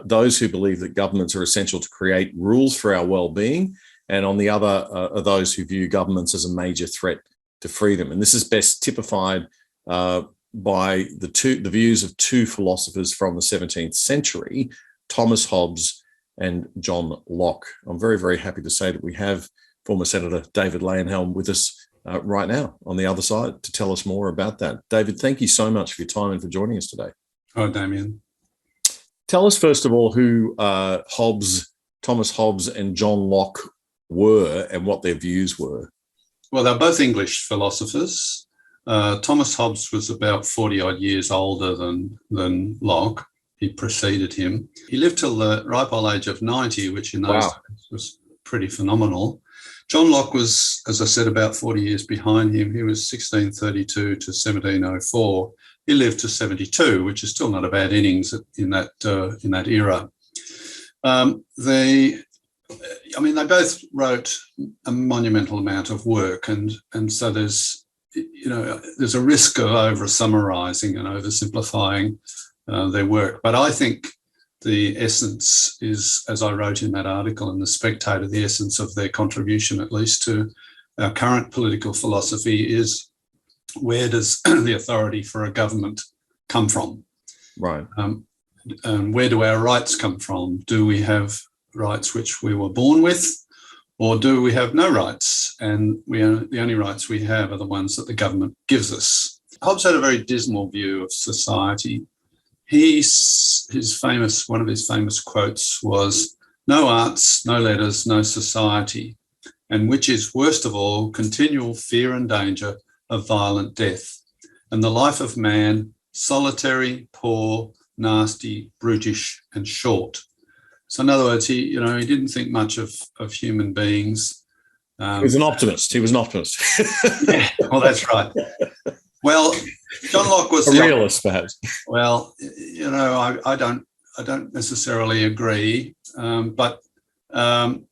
those who believe that governments are essential to create rules for our well-being, and on the other are those who view governments as a major threat to freedom. And this is best typified by the views of two philosophers from the 17th century, Thomas Hobbes and John Locke. I'm very, very happy to say that we have former Senator David Landhelm with us right now on the other side to tell us more about that. David, thank you so much for your time and for joining us today. Oh, Damian. Tell us, first of all, who Thomas Hobbes and John Locke were and what their views were. Well, they're both English philosophers. Thomas Hobbes was about 40-odd years older than Locke. He preceded him. He lived till the ripe old age of 90, which in those days was pretty phenomenal. John Locke was, as I said, about 40 years behind him. He was 1632 to 1704. He lived to 72, which is still not a bad innings in that era. They both wrote a monumental amount of work, and so there's a risk of over summarising and oversimplifying their work. But I think the essence is, as I wrote in that article in The Spectator, the essence of their contribution, at least to our current political philosophy, is where does the authority for a government come from? Right. And where do our rights come from? Do we have rights which we were born with, or do we have no rights? And the only rights we have are the ones that the government gives us. Hobbes had a very dismal view of society. One of his famous quotes was, "No arts, no letters, no society, and which is worst of all, continual fear and danger of violent death, and the life of man solitary, poor, nasty, brutish, and short." So in other words, he didn't think much of human beings. He was an optimist. Yeah, well, that's right. Well, John Locke was a realist, perhaps. Well, I don't necessarily agree, but John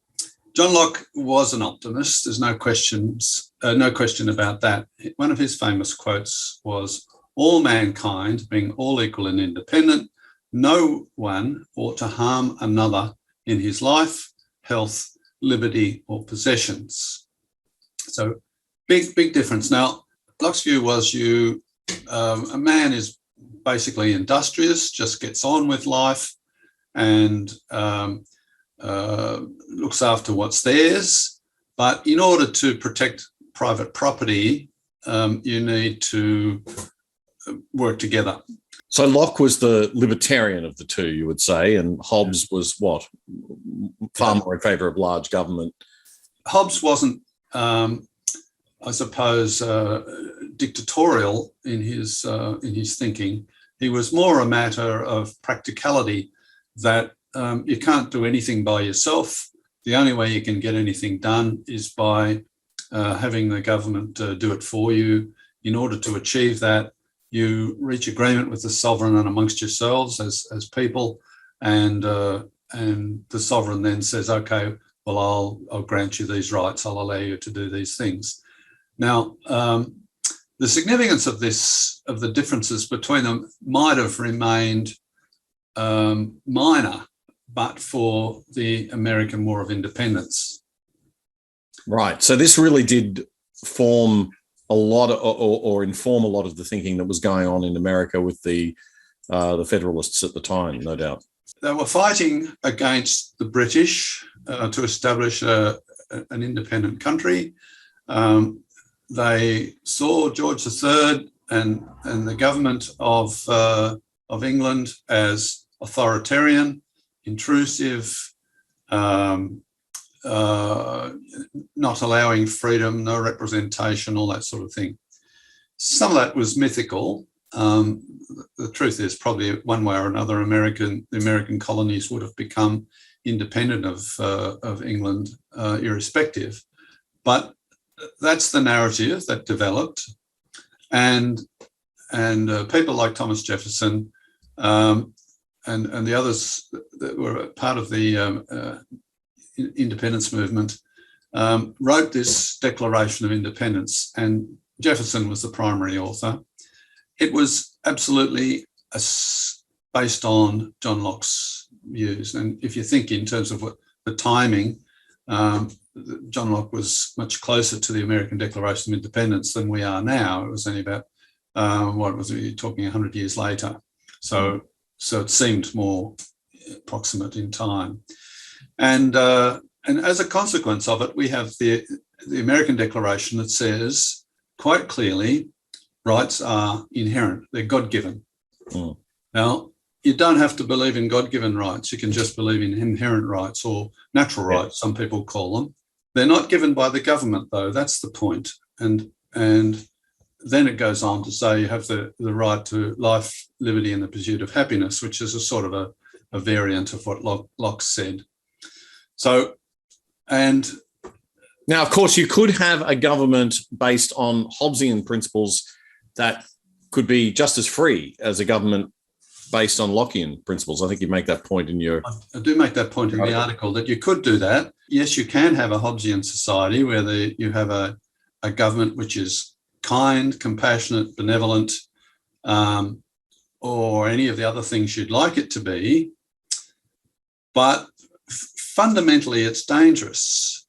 Locke was an optimist. There's no question about that. One of his famous quotes was, "All mankind being all equal and independent, no one ought to harm another in his life, health, liberty, or possessions." So big difference. Now, Locke's view was a man is basically industrious, just gets on with life and looks after what's theirs. But in order to protect private property, you need to work together. So Locke was the libertarian of the two, you would say, and Hobbes was what? Far more in favour of large government. Hobbes wasn't, I suppose, dictatorial in his thinking. He was more a matter of practicality, that you can't do anything by yourself. The only way you can get anything done is by having the government do it for you. In order to achieve that, you reach agreement with the sovereign and amongst yourselves as people, and the sovereign then says, "Okay, well, I'll grant you these rights. I'll allow you to do these things." Now, the significance of the differences between them might have remained minor, but for the American War of Independence. Right. So this really did form a lot or inform a lot of the thinking that was going on in America with the Federalists at the time, no doubt. They were fighting against the British to establish an independent country. They saw George III and the government of England as authoritarian, intrusive, not allowing freedom, no representation, all that sort of thing. Some of that was mythical. The truth is, probably one way or another, the American colonies would have become independent of England, irrespective. But that's the narrative that developed, and people like Thomas Jefferson and the others that were part of the independence movement wrote this Declaration of Independence, and Jefferson was the primary author. It was absolutely based on John Locke's views. And if you think in terms of the timing, John Locke was much closer to the American Declaration of Independence than we are now. It was only about, what was it, you're talking 100 years later. So it seemed more proximate in time. And as a consequence of it, we have the American Declaration that says quite clearly, rights are inherent, they're God-given. Now, you don't have to believe in God-given rights, you can just believe in inherent rights, or natural rights, some people call them. They're not given by the government, though, that's the point. And then it goes on to say you have the right to life, liberty, and the pursuit of happiness, which is a sort of a variant of what Locke said. So, and now, of course, you could have a government based on Hobbesian principles that could be just as free as a government based on Lockean principles. I think you make that point in your... I do make that point in the article, that you could do that. Yes, you can have a Hobbesian society where you have a government which is kind, compassionate, benevolent, or any of the other things you'd like it to be. But fundamentally, it's dangerous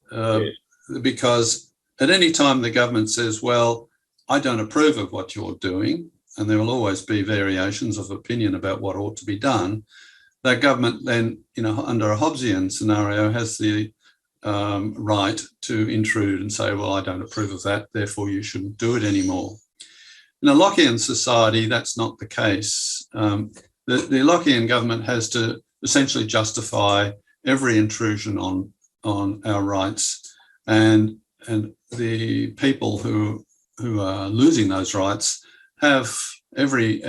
because at any time the government says, well, I don't approve of what you're doing, and there will always be variations of opinion about what ought to be done, that government then, under a Hobbesian scenario, has the right to intrude and say, well, I don't approve of that, therefore you shouldn't do it anymore. In a Lockean society, that's not the case. The Lockean government has to essentially justify every intrusion on our rights, and the people who are losing those rights have every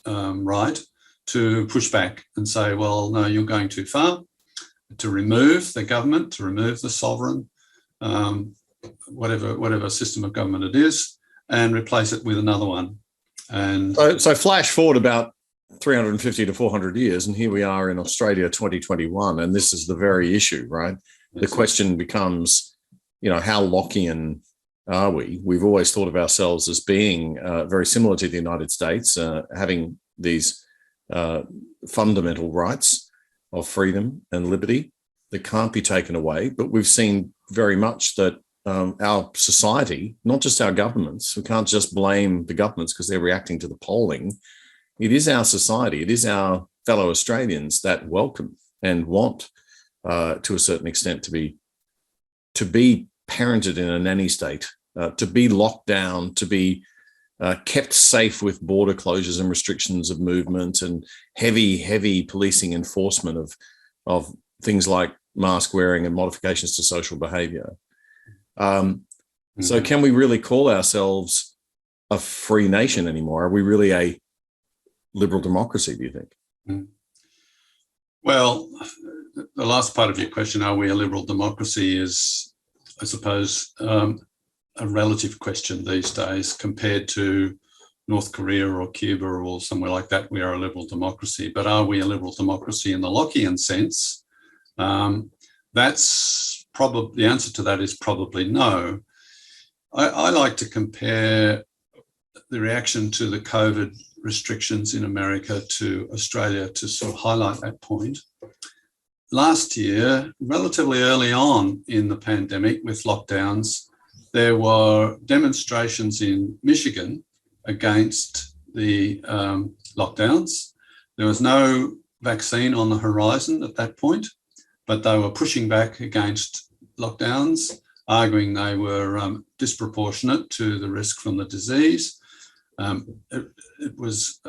right to push back and say, well, no, you're going too far, to remove the government, to remove the sovereign, whatever system of government it is, and replace it with another one. And so flash forward about 350 to 400 years, and here we are in Australia 2021, and this is the very issue, right? The question becomes, how Lockean are we? We've always thought of ourselves as being very similar to the United States, having these fundamental rights of freedom and liberty that can't be taken away. But we've seen very much that our society, not just our governments, we can't just blame the governments because they're reacting to the polling. It is our society, it is our fellow Australians that welcome and want, to a certain extent, to be parented in a nanny state, to be locked down, to be kept safe with border closures and restrictions of movement and heavy policing enforcement of things like mask wearing and modifications to social behaviour. So can we really call ourselves a free nation anymore? Are we really a liberal democracy, do you think? Well, the last part of your question, are we a liberal democracy, is, I suppose, a relative question these days. Compared to North Korea or Cuba or somewhere like that, we are a liberal democracy. But are we a liberal democracy in the Lockean sense? That's probably, the answer to that is probably no. I like to compare the reaction to the COVID restrictions in America to Australia to sort of highlight that point. Last year, relatively early on in the pandemic with lockdowns, there were demonstrations in Michigan against the lockdowns. There was no vaccine on the horizon at that point, but they were pushing back against lockdowns, arguing they were disproportionate to the risk from the disease. It was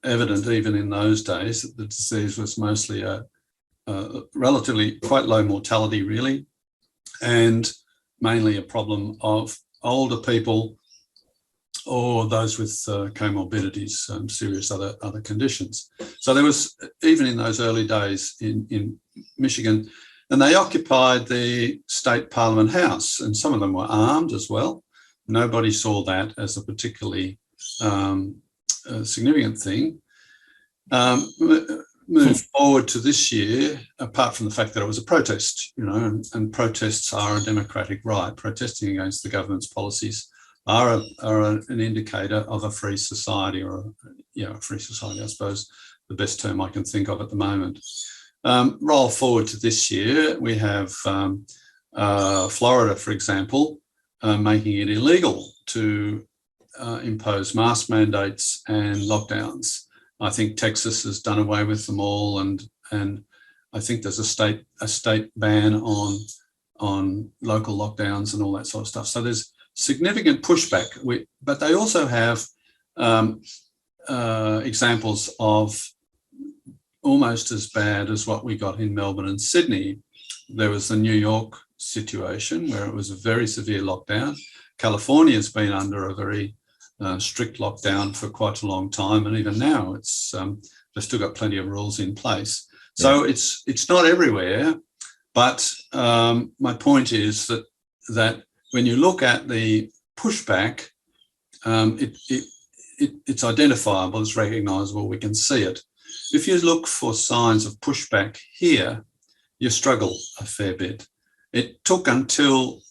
evident even in those days that the disease was mostly a relatively quite low mortality, really, and mainly a problem of older people or those with comorbidities, serious other conditions. So there was, even in those early days in Michigan, and they occupied the state parliament house, and some of them were armed as well. Nobody saw that as a particularly significant thing. Move forward to this year, apart from the fact that it was a protest, and protests are a democratic right. Protesting against the government's policies are an indicator of a free society, or a free society, I suppose, the best term I can think of at the moment. Roll forward to this year, we have Florida, for example, making it illegal to impose mask mandates and lockdowns. I think Texas has done away with them all, and I think there's a state ban on local lockdowns and all that sort of stuff. So there's significant pushback, but they also have examples of almost as bad as what we got in Melbourne and Sydney. There was the New York situation where it was a very severe lockdown. California's been under a very strict lockdown for quite a long time, and even now they've still got plenty of rules in place. So it's not everywhere, but my point is that when you look at the pushback, it's identifiable, it's recognisable, we can see it. If you look for signs of pushback here, you struggle a fair bit. It took until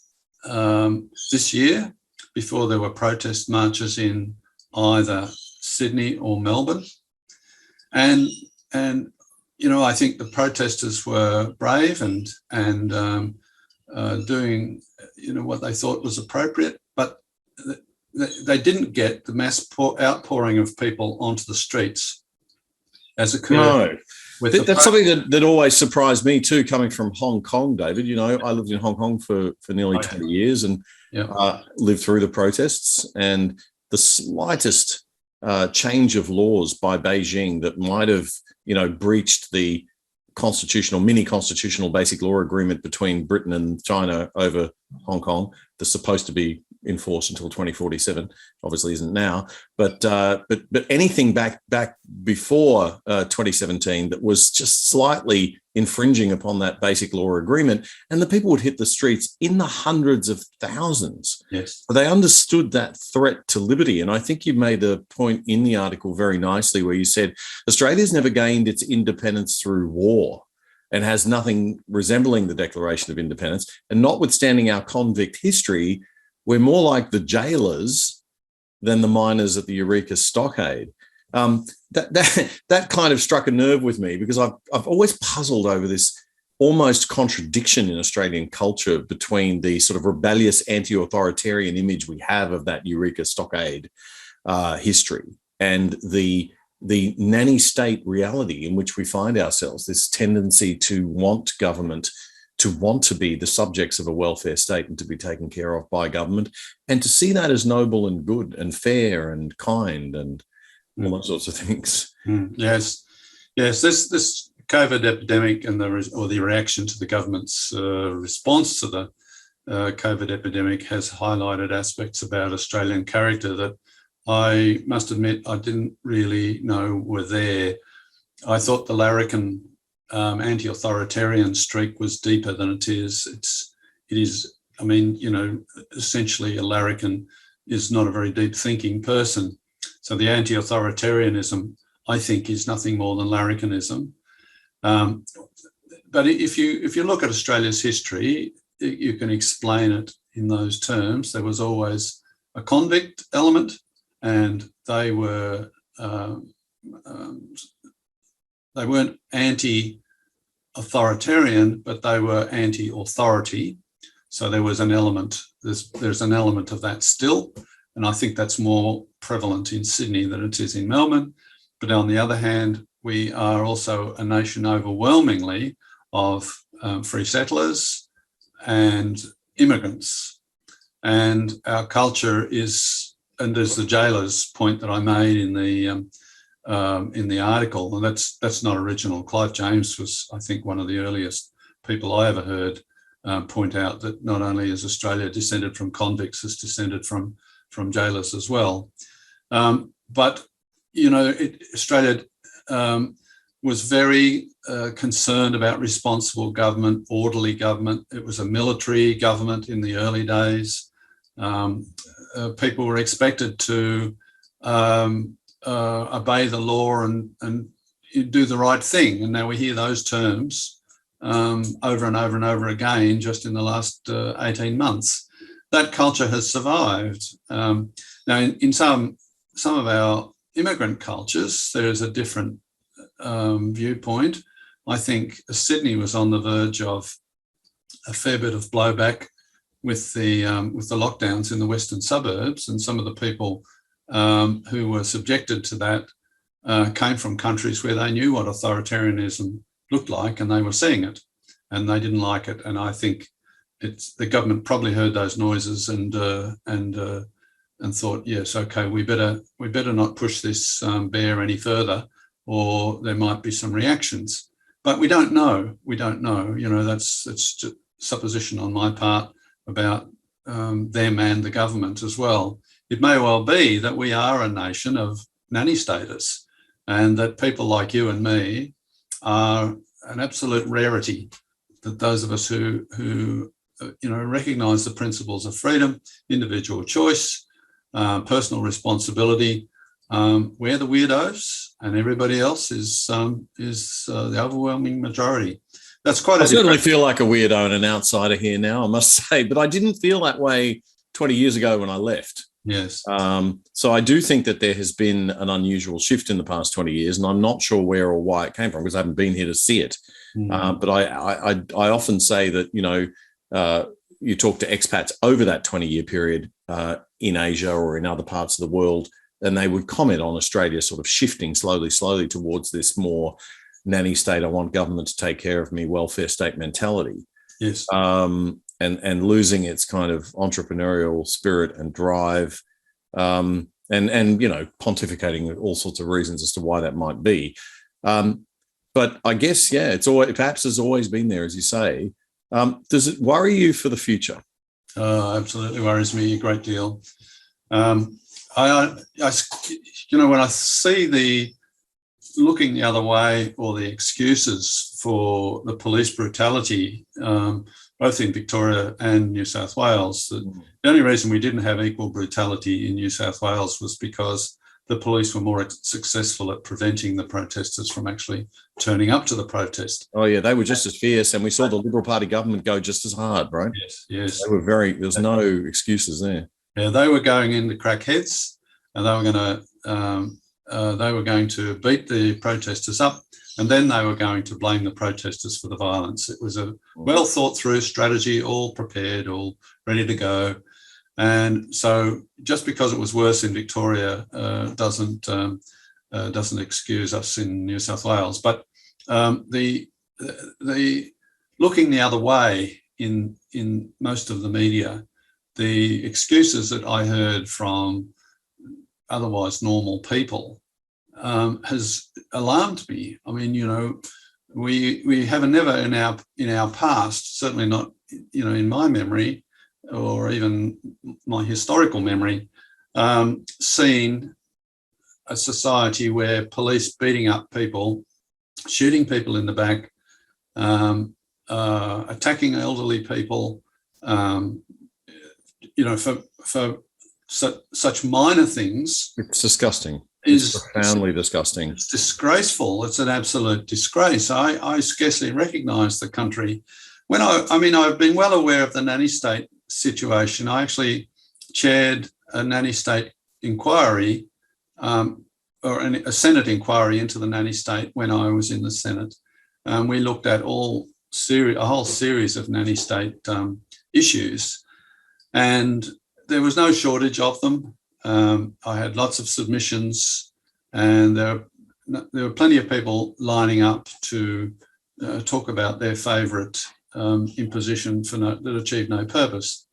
this year before there were protest marches in either Sydney or Melbourne. And I think the protesters were brave and doing what they thought was appropriate, but they didn't get the mass outpouring of people onto the streets as occurred. No. That's something that always surprised me too, coming from Hong Kong, David. I lived in Hong Kong for nearly 20 years and lived through the protests, and the slightest change of laws by Beijing that might have, breached the mini constitutional basic law agreement between Britain and China over Hong Kong that's supposed to be in force until 2047, obviously isn't now, but anything back before 2017 that was just slightly infringing upon that basic law agreement, and the people would hit the streets in the hundreds of thousands. Yes, they understood that threat to liberty, and I think you made the point in the article very nicely where you said Australia's never gained its independence through war and has nothing resembling the Declaration of Independence, and notwithstanding our convict history, we're more like the jailers than the miners at the Eureka Stockade. That kind of struck a nerve with me, because I've always puzzled over this almost contradiction in Australian culture between the sort of rebellious anti-authoritarian image we have of that Eureka Stockade history and the nanny state reality in which we find ourselves, this tendency to want government, to want to be the subjects of a welfare state and to be taken care of by government, and to see that as noble and good and fair and kind and all those sorts of things. Yes. This COVID epidemic and the reaction to the government's response to the COVID epidemic has highlighted aspects about Australian character that I must admit I didn't really know were there. I thought the larrikin anti-authoritarian streak was deeper than it is. It is. I mean, essentially a larrikin is not a very deep thinking person. So the anti-authoritarianism, I think, is nothing more than larrikinism. But if you look at Australia's history, you can explain it in those terms. There was always a convict element, and they were they weren't anti-authoritarian, but they were anti-authority. So there was an element, there's an element of that still, and I think that's more prevalent in Sydney than it is in Melbourne. But on the other hand, we are also a nation overwhelmingly of free settlers and immigrants. And our culture is, and there's the jailers point that I made in the in the article, and that's not original. Clive James was, I think, one of the earliest people I ever heard point out that not only is Australia descended from convicts, it's descended from jailers as well. But Australia was very concerned about responsible government, orderly government. It was a military government in the early days. People were expected to obey the law and do the right thing. And now we hear those terms over and over and over again just in the last 18 months. That culture has survived. Now, in some of our immigrant cultures, there is a different viewpoint. I think Sydney was on the verge of a fair bit of blowback with the lockdowns in the western suburbs, and some of the people who were subjected to that came from countries where they knew what authoritarianism looked like, and they were seeing it, and they didn't like it. And I think the government probably heard those noises and thought, yes, okay, we better not push this bear any further, or there might be some reactions. But we don't know. We don't know. That's just supposition on my part about them and the government as well. It may well be that we are a nation of nanny status, and that people like you and me are an absolute rarity. That those of us who recognise the principles of freedom, individual choice, personal responsibility, we're the weirdos, and everybody else is the overwhelming majority. That's quite. I certainly feel like a weirdo and an outsider here now, I must say, but I didn't feel that way 20 years ago when I left. Yes. So I do think that there has been an unusual shift in the past 20 years, and I'm not sure where or why it came from because I haven't been here to see it. But I often say that, you talk to expats over that 20-year period in Asia or in other parts of the world, and they would comment on Australia sort of shifting slowly towards this more nanny state, I want government to take care of me, welfare state mentality. Yes. And losing its kind of entrepreneurial spirit and drive, and pontificating all sorts of reasons as to why that might be. But I guess, yeah, perhaps has always been there, as you say. Does it worry you for the future? Absolutely worries me a great deal. When I see the looking the other way or the excuses for the police brutality, both in Victoria and New South Wales, the only reason we didn't have equal brutality in New South Wales was because the police were more successful at preventing the protesters from actually turning up to the protest. Oh yeah, they were just as fierce, and we saw the Liberal Party government go just as hard, right? Yes. They were there's no excuses there. Yeah, they were going in to crack heads, and they were going to beat the protesters up, and then they were going to blame the protesters for the violence. It was a well thought through strategy, all prepared, all ready to go. And so just because it was worse in Victoria doesn't excuse us in New South Wales. But the looking the other way in most of the media, the excuses that I heard from otherwise normal people has alarmed me. I mean, we have never in our past, certainly not in my memory or even my historical memory, seen a society where police beating up people, shooting people in the back, attacking elderly people, for such minor things. It's disgusting. It's profoundly disgusting. It's disgraceful. It's an absolute disgrace. I scarcely recognise the country. I've been well aware of the nanny state situation. I actually chaired a nanny state inquiry, or a Senate inquiry into the nanny state when I was in the Senate. We looked at a whole series of nanny state issues, and there was no shortage of them. I had lots of submissions, and there were plenty of people lining up to talk about their favourite imposition that achieved no purpose.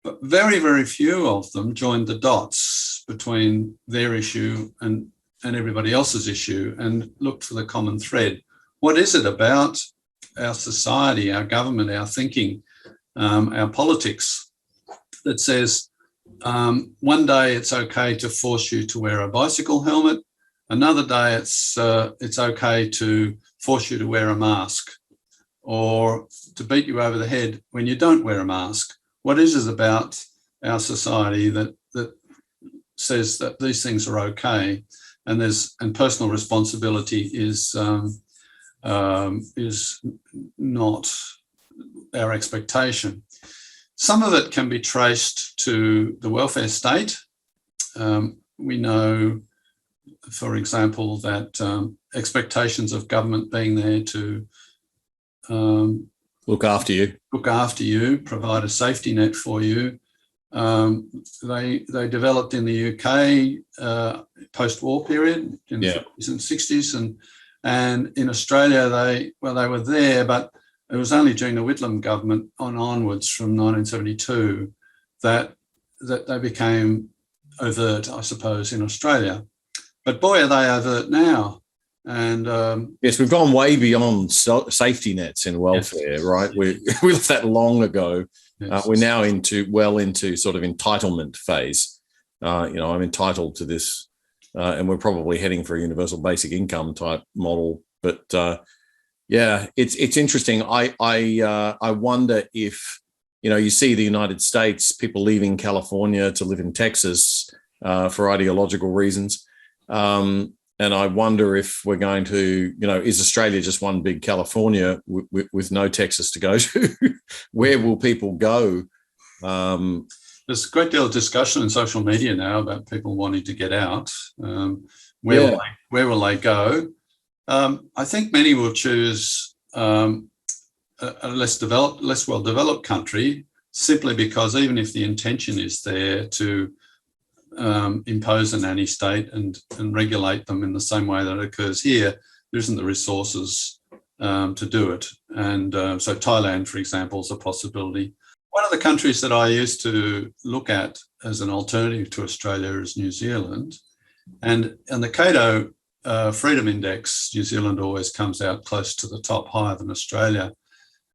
But very, very few of them joined the dots between their issue and and everybody else's issue and looked for the common thread. What is it about our society, our government, our thinking, our politics that says one day it's okay to force you to wear a bicycle helmet, another day it's okay to force you to wear a mask or to beat you over the head when you don't wear a mask? What is it about our society that says that these things are okay, and personal responsibility is not our expectation? Some of it can be traced to the welfare state. We know, for example, that expectations of government being there to look after you, provide a safety net for you. They developed in the UK post-war period in the 50s and 60s, and in Australia they were there, but it was only during the Whitlam government onwards from 1972 that they became overt, I suppose, in Australia. But boy, are they overt now. And yes, we've gone way beyond safety nets in welfare, yes. Right? We left that long ago. Yes. We're now into sort of entitlement phase. I'm entitled to this, and we're probably heading for a universal basic income type model. But it's interesting. I wonder if you see the United States, people leaving California to live in Texas for ideological reasons. And I wonder if we're going to, is Australia just one big California with no Texas to go to? Where will people go? There's a great deal of discussion in social media now about people wanting to get out. Where will they go? I think many will choose a less well-developed country, simply because even if the intention is there to impose a nanny state and regulate them in the same way that it occurs here, there isn't the resources to do it. And so Thailand, for example, is a possibility. One of the countries that I used to look at as an alternative to Australia is New Zealand. And on the Cato Freedom Index, New Zealand always comes out close to the top, higher than Australia.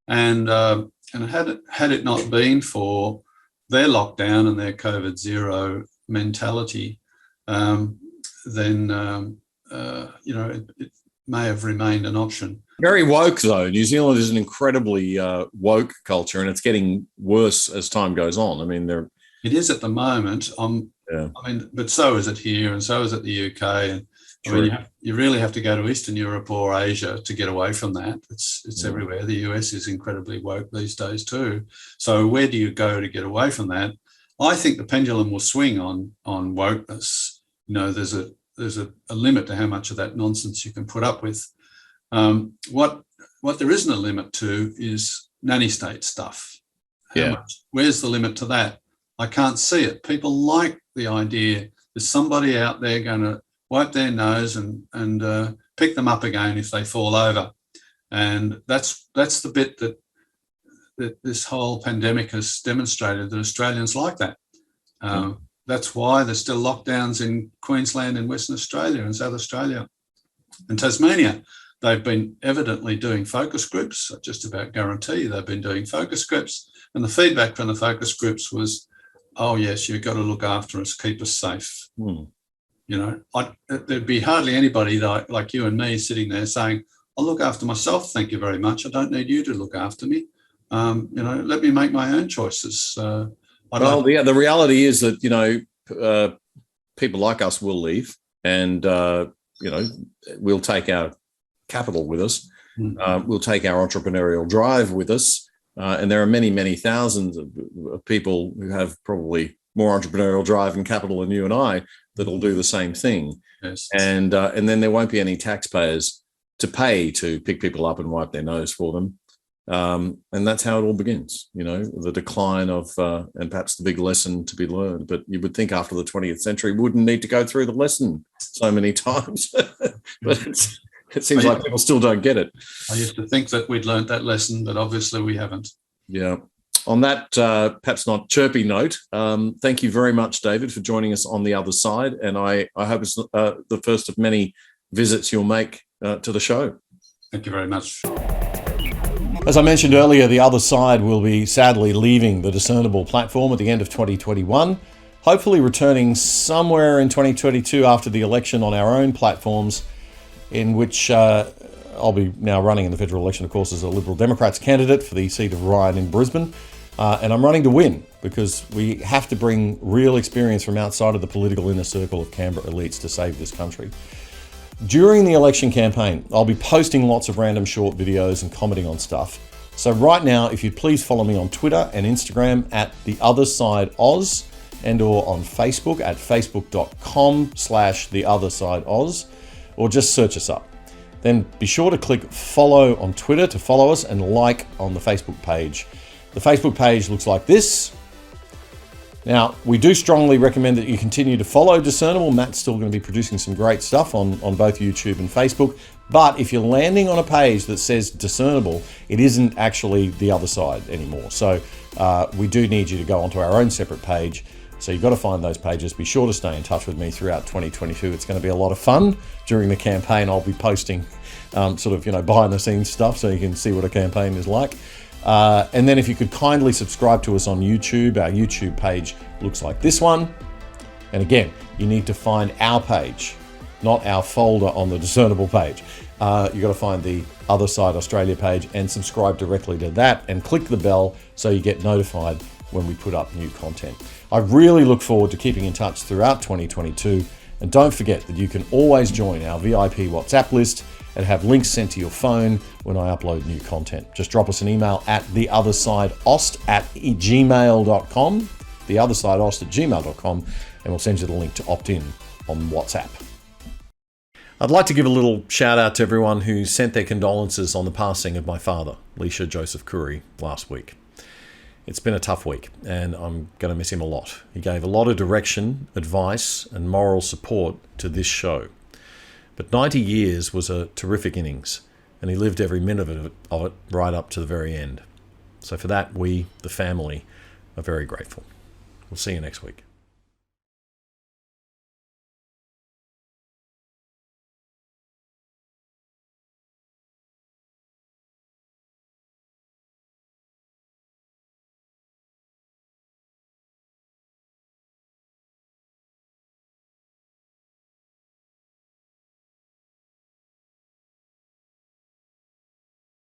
And had it not been for their lockdown and their COVID zero mentality, then it may have remained an option. Very woke, though. New Zealand is an incredibly woke culture, and it's getting worse as time goes on. I mean, it is at the moment. But so is it here, and so is it the UK. And you really have to go to Eastern Europe or Asia to get away from that. It's everywhere. The US is incredibly woke these days too. So where do you go to get away from that? I think the pendulum will swing on wokeness. There's a limit to how much of that nonsense you can put up with. What there isn't a limit to is nanny state stuff. Where's the limit to that? I can't see it. People like the idea there's somebody out there going to wipe their nose and pick them up again if they fall over. And that's the bit that this whole pandemic has demonstrated, that Australians like that. That's why there's still lockdowns in Queensland and Western Australia and South Australia and Tasmania. They've been evidently doing focus groups. I just about guarantee you they've been doing focus groups. And the feedback from the focus groups was, oh, yes, you've got to look after us, keep us safe. There'd be hardly anybody like you and me sitting there saying, I'll look after myself, thank you very much. I don't need you to look after me. Let me make my own choices. The reality is that, people like us will leave, and, we'll take our capital with us. We'll take our entrepreneurial drive with us. And there are many, many thousands of people who have probably more entrepreneurial drive and capital than you and I that'll do the same thing. Yes. And then there won't be any taxpayers to pay to pick people up and wipe their nose for them. And that's how it all begins, the decline of, and perhaps the big lesson to be learned. But you would think after the 20th century, we wouldn't need to go through the lesson so many times. But it seems like people still don't get it. I used to think that we'd learned that lesson, but obviously we haven't. Yeah. On that perhaps not chirpy note, thank you very much, David, for joining us on the other side. And I hope it's the first of many visits you'll make to the show. Thank you very much. As I mentioned earlier, the other side will be sadly leaving the Discernible platform at the end of 2021, hopefully returning somewhere in 2022 after the election on our own platforms, in which I'll be now running in the federal election, of course, as a Liberal Democrats candidate for the seat of Ryan in Brisbane. And I'm running to win because we have to bring real experience from outside of the political inner circle of Canberra elites to save this country. During the election campaign, I'll be posting lots of random short videos and commenting on stuff. So right now, if you'd please follow me on Twitter and Instagram at The Other Side Oz, and or on Facebook at facebook.com/TheOtherSideOz, or just search us up. Then be sure to click follow on Twitter to follow us and like on the Facebook page. The Facebook page looks like this. Now, we do strongly recommend that you continue to follow Discernible. Matt's still going to be producing some great stuff on both YouTube and Facebook. But if you're landing on a page that says Discernible, it isn't actually The Other Side anymore. So we do need you to go onto our own separate page. So you've got to find those pages. Be sure to stay in touch with me throughout 2022. It's going to be a lot of fun. During the campaign, I'll be posting behind the scenes stuff so you can see what a campaign is like. And then if you could kindly subscribe to us on YouTube, our YouTube page looks like this one. And again, you need to find our page, not our folder on the Discernible page. You've got to find the Other Side Australia page and subscribe directly to that and click the bell so you get notified when we put up new content. I really look forward to keeping in touch throughout 2022. And don't forget that you can always join our VIP WhatsApp list and have links sent to your phone when I upload new content. Just drop us an email at theothersideost@gmail.com, theothersideost@gmail.com, and we'll send you the link to opt in on WhatsApp. I'd like to give a little shout out to everyone who sent their condolences on the passing of my father, Leisha Joseph Coory, last week. It's been a tough week, and I'm going to miss him a lot. He gave a lot of direction, advice, and moral support to this show. But 90 years was a terrific innings, and he lived every minute of it right up to the very end. So for that, we, the family, are very grateful. We'll see you next week.